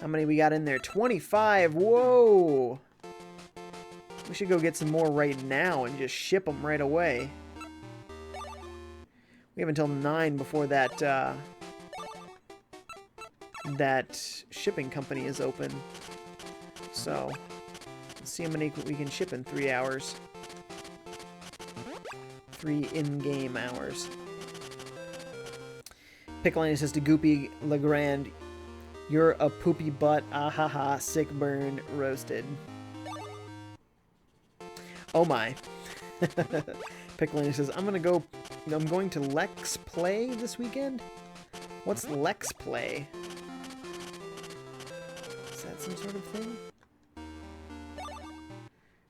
How many we got in there? 25! Whoa! We should go get some more right now and just ship them right away. We have until 9 before that, that shipping company is open. So, let's see how many we can ship in 3 hours. 3 in-game hours. Piccolina says to Goopy Legrand, you're a poopy butt, ahaha, sick burn, roasted. Oh my. Piccolina says, I'm going to Lex Play this weekend? What's Lex Play? Is that some sort of thing?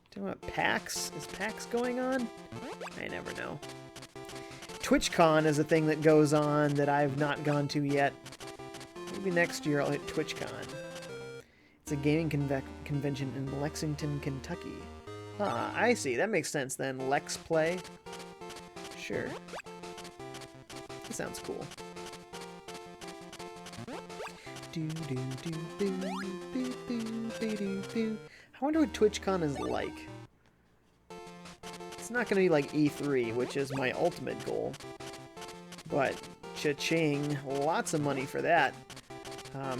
Talking about PAX? Is PAX going on? I never know. TwitchCon is a thing that goes on that I've not gone to yet. Maybe next year I'll hit TwitchCon. It's a gaming convention in Lexington, Kentucky. Ah, I see. That makes sense then. Lex Play. Sure. That sounds cool. I wonder what TwitchCon is like. It's not going to be like E3, which is my ultimate goal. But, cha-ching, lots of money for that.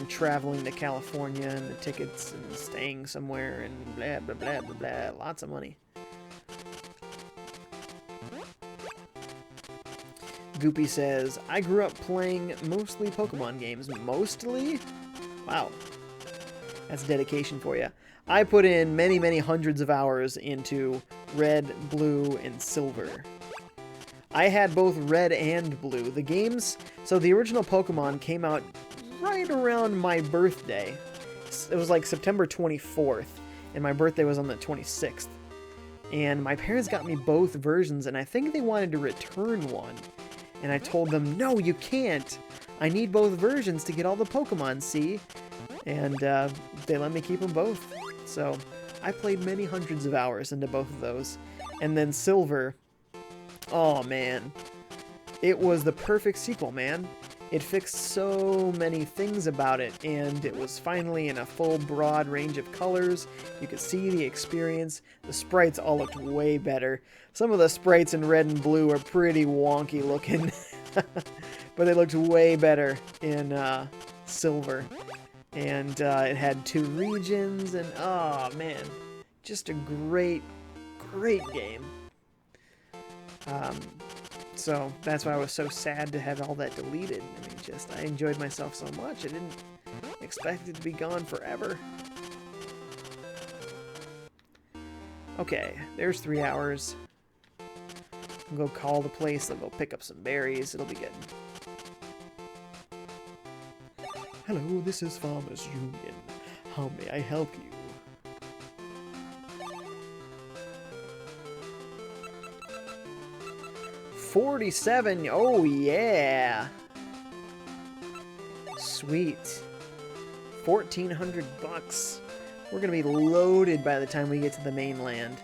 Traveling to California and the tickets and staying somewhere and blah, blah, blah, blah, blah. Lots of money. Goopy says, I grew up playing mostly Pokemon games. Mostly? Wow. That's dedication for you. I put in many, many hundreds of hours into Red, Blue, and Silver. I had both Red and Blue. The games... So the original Pokemon came out right around my birthday. It was like September 24th, and my birthday was on the 26th. And my parents got me both versions, and I think they wanted to return one. And I told them, no, you can't. I need both versions to get all the Pokemon, see? And they let me keep them both. So I played many hundreds of hours into both of those. And then Silver, oh man, it was the perfect sequel, man. It fixed so many things about it, and it was finally in a full broad range of colors. You could see the experience. The sprites all looked way better. Some of the sprites in red and blue are pretty wonky looking, but they looked way better in Silver. And it had 2 regions, and oh man, just a great, great game. So that's why I was so sad to have all that deleted. I mean, I enjoyed myself so much. I didn't expect it to be gone forever. Okay, there's 3 hours. I'll go call the place. I'll go pick up some berries. It'll be good. Hello, this is Farmers Union. How may I help you? $47. Oh yeah. Sweet. 1,400 bucks. We're gonna be loaded by the time we get to the mainland.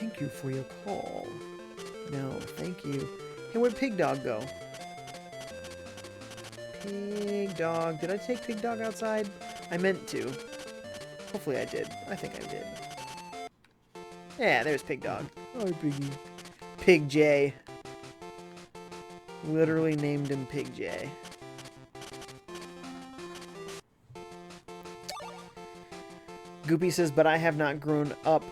Thank you for your call. No, thank you. Hey, where'd Pig Dog go? Pig Dog. Did I take Pig Dog outside? I meant to. Hopefully I did. I think I did. Yeah, there's Pig Dog. Oh, Piggy. FiveJay. Literally named him FiveJay. Goopy says, but I have not grown up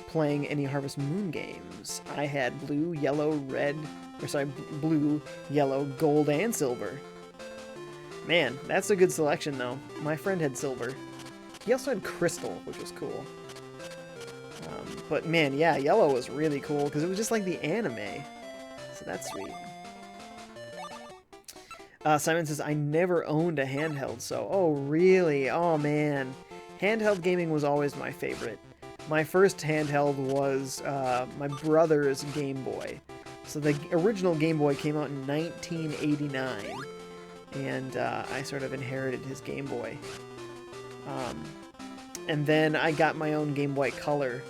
playing any Harvest Moon games. I had blue, yellow, red, or sorry, blue, yellow, gold, and silver. Man, that's a good selection though. My friend had silver. He also had crystal, which was cool. But man, yeah, yellow was really cool because it was just like the anime. So that's sweet. Simon says, I never owned a handheld, so... Oh, really? Oh, man. Handheld gaming was always my favorite. My first handheld was my brother's Game Boy. So the original Game Boy came out in 1989. And I sort of inherited his Game Boy. And then I got my own Game Boy Color.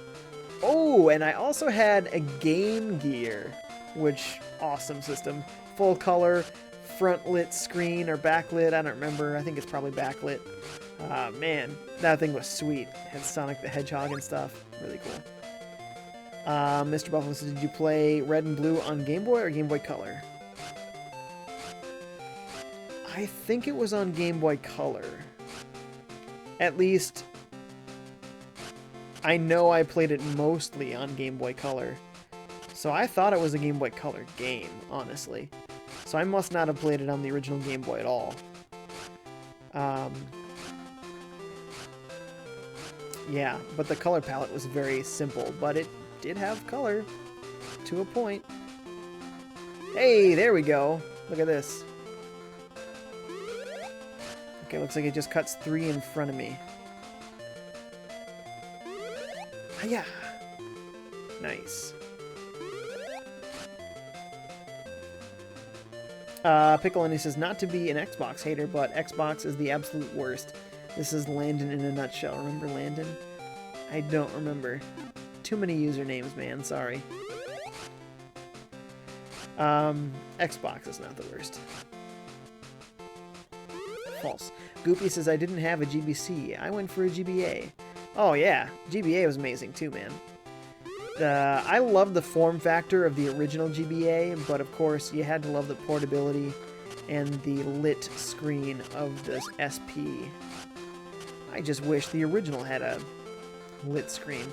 Oh, and I also had a Game Gear, which, awesome system. Full color, front lit screen, or backlit, I don't remember. I think it's probably backlit. Man, that thing was sweet. Had Sonic the Hedgehog and stuff. Really cool. Mr. Buffalo says, did you play Red and Blue on Game Boy or Game Boy Color? I think it was on Game Boy Color. At least, I know I played it mostly on Game Boy Color. So I thought it was a Game Boy Color game, honestly. So I must not have played it on the original Game Boy at all. Yeah, but the color palette was very simple, but it did have color to a point. Hey, there we go. Look at this. Okay, looks like it just cuts 3 in front of me. Yeah. Nice. Pickle, and he says, not to be an Xbox hater, but Xbox is the absolute worst. This is Landon in a nutshell. Remember Landon? I don't remember. Too many usernames, man. Sorry. Xbox is not the worst. False. Goopy says, I didn't have a GBC. I went for a GBA. Oh, yeah. GBA was amazing, too, man. I love the form factor of the original GBA, but of course, you had to love the portability and the lit screen of this SP. I just wish the original had a lit screen.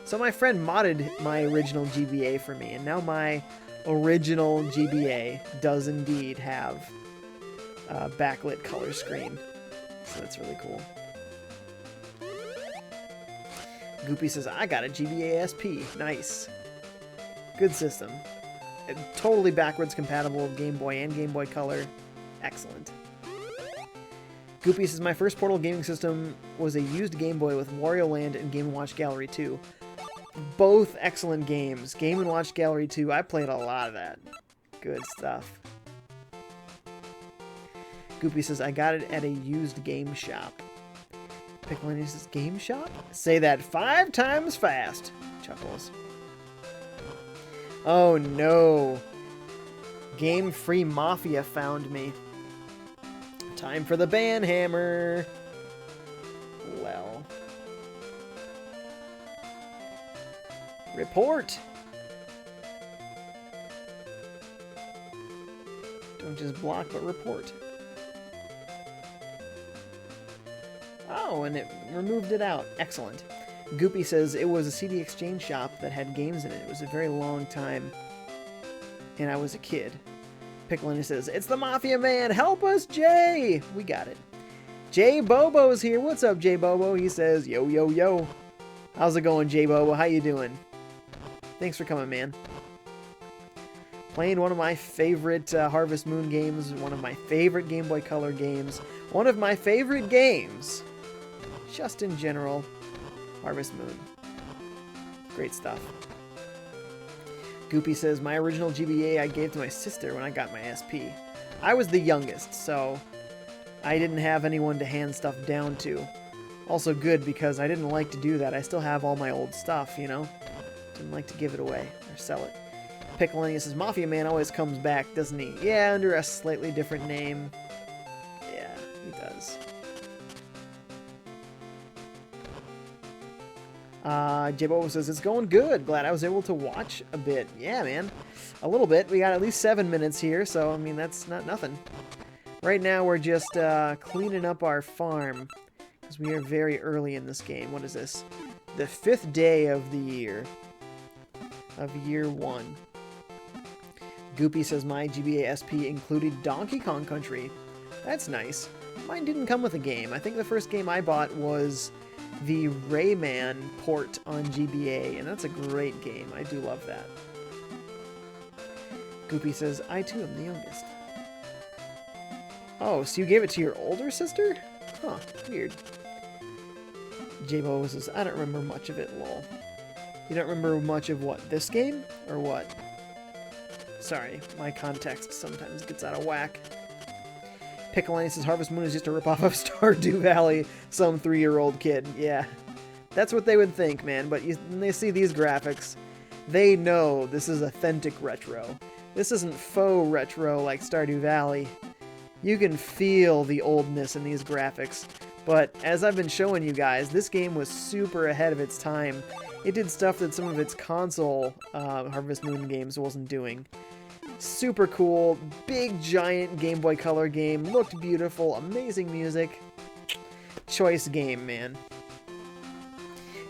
So my friend modded my original GBA for me, and now my original GBA does indeed have a backlit color screen. So that's really cool. Goopy says, I got a GBA SP. Nice. Good system. Totally backwards compatible with Game Boy and Game Boy Color. Excellent. Goopy says, my first portable gaming system was a used Game Boy with Wario Land and Game & Watch Gallery 2. Both excellent games. Game & Watch Gallery 2, I played a lot of that. Good stuff. Goopy says, I got it at a used game shop. Piccolini says, game shop? Say that 5 times fast. Chuckles. Oh no. Game Free Mafia found me. Time for the ban hammer. Well. Report. Don't just block, but report. Oh, and it removed it out. Excellent. Goopy says it was a CD exchange shop that had games in it. It was a very long time, and I was a kid. Piccolini says, it's the Mafia Man! Help us, Jay! We got it. Jay Bobo's here. What's up, Jay Bobo? He says, yo, yo, yo. How's it going, Jay Bobo? How you doing? Thanks for coming, man. Playing one of my favorite Harvest Moon games, one of my favorite Game Boy Color games, one of my favorite games, just in general, Harvest Moon. Great stuff. Goopy says, my original GBA I gave to my sister when I got my SP. I was the youngest, so I didn't have anyone to hand stuff down to. Also good, because I didn't like to do that. I still have all my old stuff, you know? Didn't like to give it away or sell it. Piccolini says, Mafia Man always comes back, doesn't he? Yeah, under a slightly different name. Yeah, he does. J-Bo says, it's going good. Glad I was able to watch a bit. Yeah, man. A little bit. We got at least 7 minutes here, so, I mean, that's not nothing. Right now, we're just cleaning up our farm, because we are very early in this game. What is this? The 5th day of the year. Of year 1. Goopy says, my GBA SP included Donkey Kong Country. That's nice. Mine didn't come with a game. I think the first game I bought was the Rayman port on GBA, and that's a great game. I do love that. Goopy says, I too am the youngest. Oh, so you gave it to your older sister? Huh, weird. J-Bo says, I don't remember much of it, lol. You don't remember much of what, this game? Or what? Sorry, my context sometimes gets out of whack. Piccolini says Harvest Moon is just a ripoff of Stardew Valley, some 3-year-old kid. Yeah, that's what they would think, man. But when they see these graphics, they know this is authentic retro. This isn't faux retro like Stardew Valley. You can feel the oldness in these graphics. But as I've been showing you guys, this game was super ahead of its time. It did stuff that some of its console Harvest Moon games wasn't doing. Super cool, big giant Game Boy Color game, looked beautiful, amazing music. Choice game, man.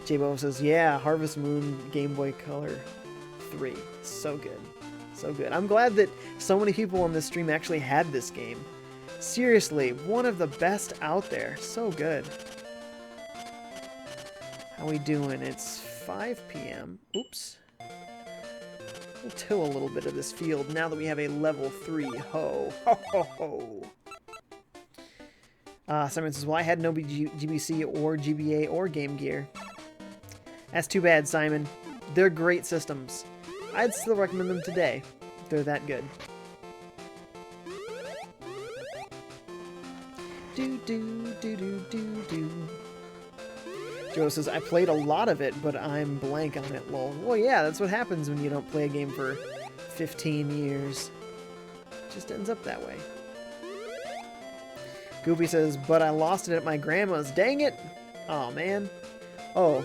J-Bo says, yeah, Harvest Moon Game Boy Color 3. So good. So good. I'm glad that so many people on this stream actually had this game. Seriously, one of the best out there. So good. How we doing? It's 5 p.m. Oops. We'll till a little bit of this field now that we have a level 3 hoe. Ho, ho, ho. Simon says, well, I had no GBC or GBA or Game Gear. That's too bad, Simon. They're great systems. I'd still recommend them today. They're that good. Do, do, do, do, do, do. Joe says, I played a lot of it, but I'm blank on it, lol. Well, yeah, that's what happens when you don't play a game for 15 years. It just ends up that way. Goopy says, but I lost it at my grandma's. Dang it! Aw, man. Oh,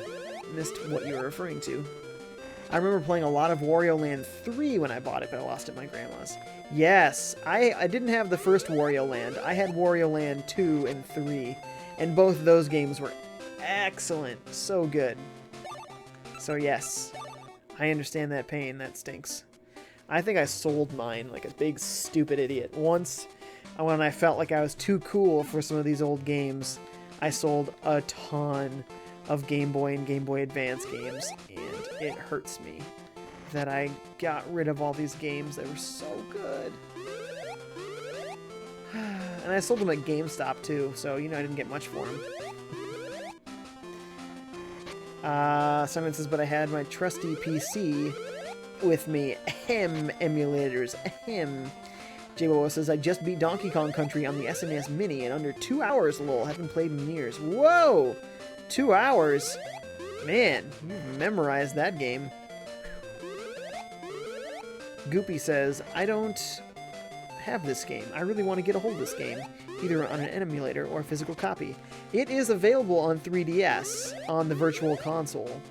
missed what you were referring to. I remember playing a lot of Wario Land 3 when I bought it, but I lost it at my grandma's. Yes, I didn't have the first Wario Land. I had Wario Land 2 and 3, and both of those games were excellent. So good. So yes, I understand that pain. That stinks. I think I sold mine like a big stupid idiot. Once, when I felt like I was too cool for some of these old games, I sold a ton of Game Boy and Game Boy Advance games, and it hurts me that I got rid of all these games that were so good. And I sold them at GameStop too, so you know I didn't get much for them. Simon says, but I had my trusty PC with me. Ahem, emulators. Ahem. J-Bo says, I just beat Donkey Kong Country on the SNES Mini in under 2 hours, lol. Haven't played in years. Whoa! 2 hours? Man, you've memorized that game. Goopy says, I don't have this game. I really want to get a hold of this game, either on an emulator or a physical copy. It is available on 3DS on the Virtual Console.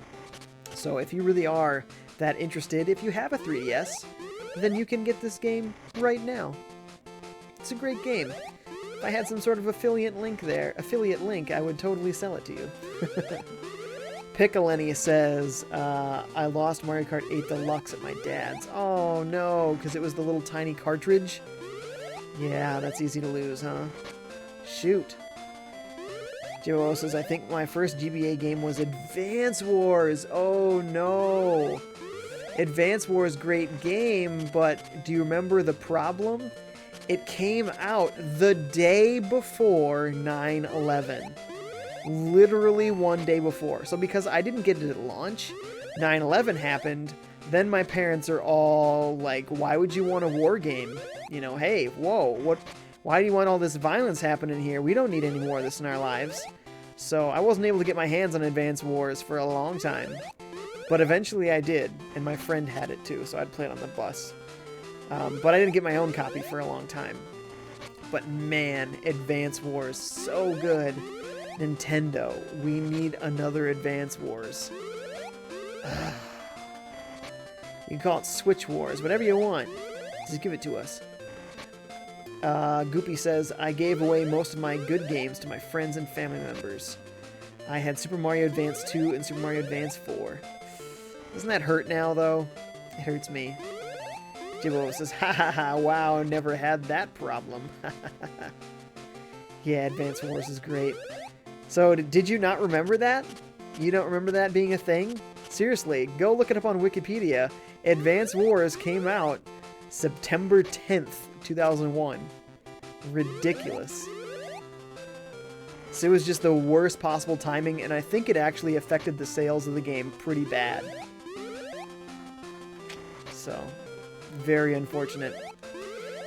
So if you really are that interested, if you have a 3DS, then you can get this game right now. It's a great game. If I had some sort of affiliate link, I would totally sell it to you. Piccolini says, I lost Mario Kart 8 Deluxe at my dad's. Oh no, because it was the little tiny cartridge? Yeah, that's easy to lose, huh? Shoot. Joe says, I think my first GBA game was Advance Wars. Oh no. Advance Wars, great game, but do you remember the problem? It came out the day before 9/11. Literally one day before. So because I didn't get it at launch, 9/11 happened, then my parents are all like, why would you want a war game? You know, hey, whoa, why do you want all this violence happening here? We don't need any more of this in our lives. So I wasn't able to get my hands on Advance Wars for a long time. But eventually I did, and my friend had it too, so I'd play it on the bus. But I didn't get my own copy for a long time. But man, Advance Wars, so good. Nintendo, we need another Advance Wars. You can call it Switch Wars, whatever you want. Just give it to us. Goopy says, I gave away most of my good games to my friends and family members. I had Super Mario Advance 2 and Super Mario Advance 4. Doesn't that hurt now, though? It hurts me. Jibbo says, ha ha ha, wow, never had that problem. Yeah, Advance Wars is great. So, did you not remember that? You don't remember that being a thing? Seriously, go look it up on Wikipedia. Advance Wars came out September 10th, 2001. Ridiculous. So it was just the worst possible timing, and I think it actually affected the sales of the game pretty bad. So, very unfortunate.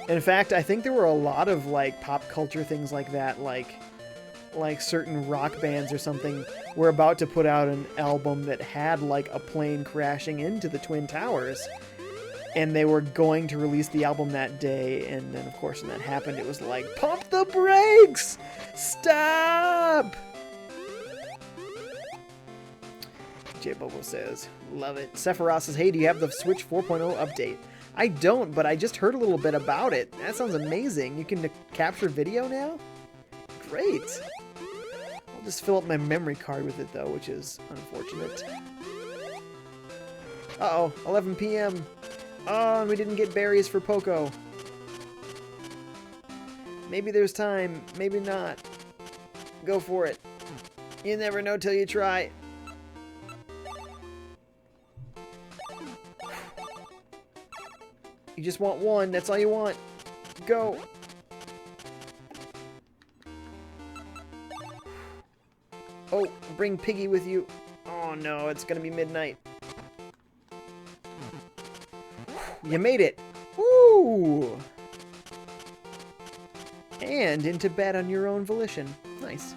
In fact, I think there were a lot of like pop culture things like that, like certain rock bands or something were about to put out an album that had like a plane crashing into the Twin Towers, and they were going to release the album that day, and then of course when that happened it was like, pump the brakes! Stop! J Bobo says, love it. Sephiroth says, hey, do you have the Switch 4.0 update? I don't, but I just heard a little bit about it. That sounds amazing. You can capture video now? Great. I'll just fill up my memory card with it, though, which is unfortunate. Uh-oh, 11 p.m. Oh, and we didn't get berries for Poco. Maybe there's time, maybe not. Go for it. You never know till you try. You just want one, that's all you want. Go. Oh, bring Piggy with you. Oh no, it's gonna be midnight. You made it. Woo! And into bed on your own volition. Nice.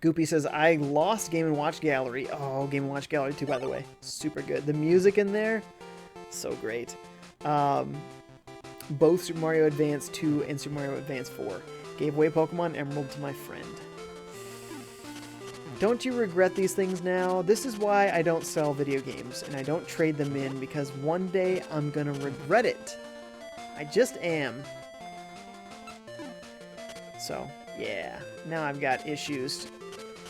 Goopy says, I lost Game & Watch Gallery. Oh, Game & Watch Gallery 2, by the way. Super good. The music in there, so great. Both Super Mario Advance 2 and Super Mario Advance 4. Gave away Pokemon Emerald to my friend. Don't you regret these things now? This is why I don't sell video games, and I don't trade them in, because one day I'm gonna regret it. I just am. So, yeah. Now I've got issues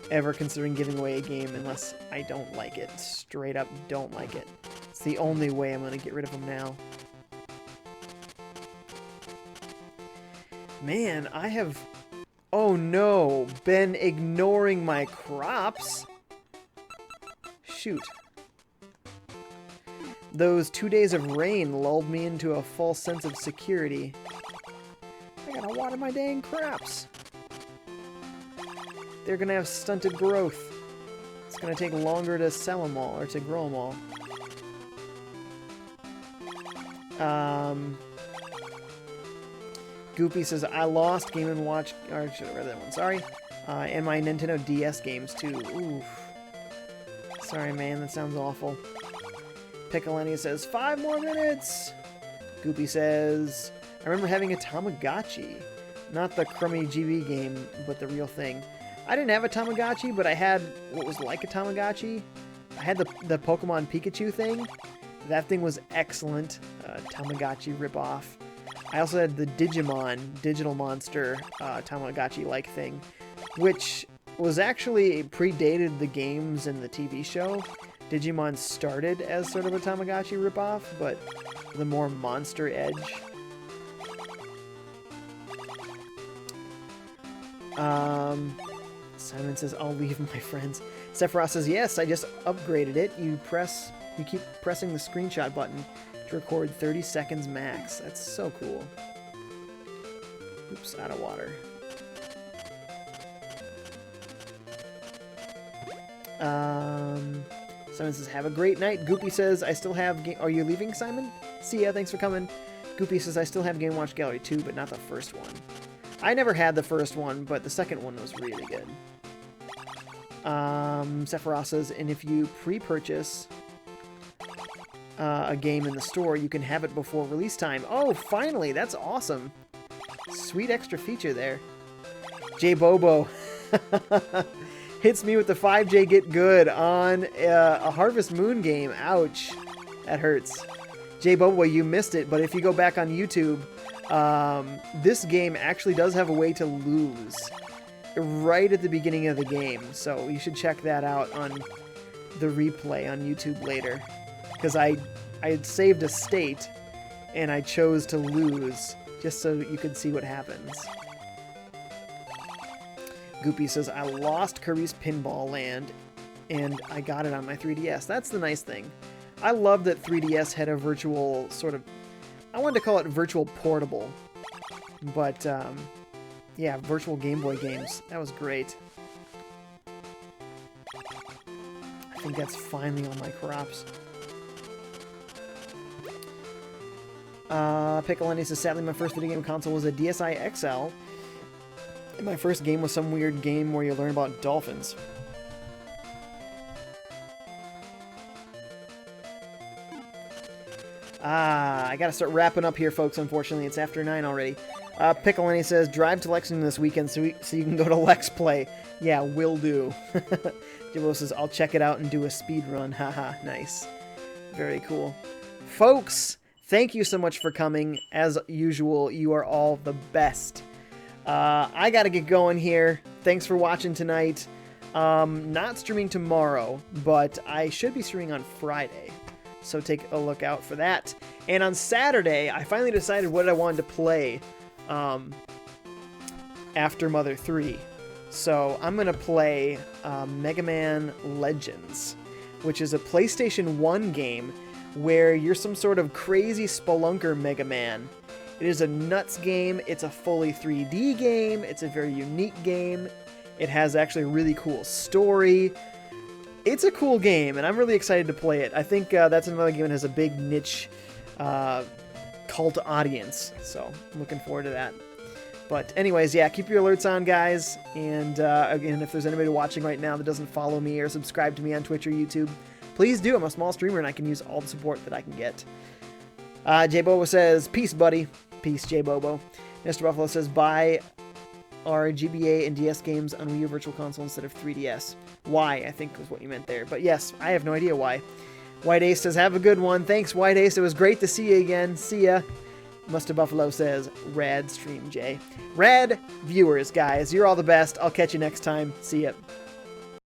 ever considering giving away a game unless I don't like it. Straight up don't like it. It's the only way I'm gonna get rid of them now. Man, I have... oh no, been ignoring my crops. Shoot. Those 2 days of rain lulled me into a false sense of security. I gotta water my dang crops. They're gonna have stunted growth. It's gonna take longer to sell them all, or to grow them all. Goopy says, I lost Game & Watch, or should have read that one, sorry. And my Nintendo DS games too. Oof. Sorry, man, that sounds awful. Piccolini says, 5 more minutes! Goopy says, I remember having a Tamagotchi. Not the crummy GB game, but the real thing. I didn't have a Tamagotchi, but I had what was like a Tamagotchi. I had the Pokemon Pikachu thing. That thing was excellent. Tamagotchi ripoff. I also had the Digimon, Digital Monster, Tamagotchi-like thing, which was actually predated the games and the TV show. Digimon started as sort of a Tamagotchi ripoff, but the more monster edge. Simon says, I'll leave my friends. Sephiroth says, yes, I just upgraded it. You keep pressing the screenshot button to record 30 seconds max. That's so cool. Oops, out of water. Simon says, have a great night. Goopy says, I still have Are you leaving, Simon? See ya, thanks for coming. Goopy says, I still have Game Watch Gallery 2, but not the first one. I never had the first one, but the second one was really good. Sephiroth says, and if you pre-purchase a game in the store, you can have it before release time. Oh, finally! That's awesome. Sweet extra feature there. J Bobo hits me with the 5J Get Good on a Harvest Moon game. Ouch. That hurts. J Bobo, you missed it, but if you go back on YouTube, this game actually does have a way to lose right at the beginning of the game, so you should check that out on the replay on YouTube later, because I had saved a state and I chose to lose just so you could see what happens. Goopy says, I lost Kirby's Pinball Land and I got it on my 3DS. That's the nice thing. I love that 3DS had a virtual sort of, I wanted to call it virtual portable, but yeah, virtual Game Boy games. That was great. I think that's finally all my crops. Piccolini says, sadly my first video game console was a DSi XL. And my first game was some weird game where you learn about dolphins. I gotta start wrapping up here, folks, unfortunately. It's after 9 already. Piccolini says, drive to Lexington this weekend so you can go to Lex Play. Yeah, will do. Jibbo says, I'll check it out and do a speed run. Haha, nice. Very cool. Folks, thank you so much for coming. As usual, you are all the best. I gotta get going here. Thanks for watching tonight. Not streaming tomorrow, but I should be streaming on Friday. So take a look out for that. And on Saturday, I finally decided what I wanted to play after Mother 3. So I'm going to play Mega Man Legends, which is a PlayStation 1 game where you're some sort of crazy spelunker Mega Man. It is a nuts game. It's a fully 3D game. It's a very unique game. It has actually a really cool story. It's a cool game, and I'm really excited to play it. I think that's another game that has a big niche cult audience, so I'm looking forward to that. But anyways, yeah, keep your alerts on, guys. And again, if there's anybody watching right now that doesn't follow me or subscribe to me on Twitch or YouTube, please do. I'm a small streamer, and I can use all the support that I can get. J Bobo says, peace, buddy. Peace, J Bobo. Mr. Buffalo says, buy our GBA and DS games on Wii U Virtual Console instead of 3DS. Why, I think was what you meant there. But yes, I have no idea why. White Ace says, have a good one. Thanks, White Ace. It was great to see you again. See ya. Mr. Buffalo says, rad stream, Jay. Rad viewers, guys. You're all the best. I'll catch you next time. See ya.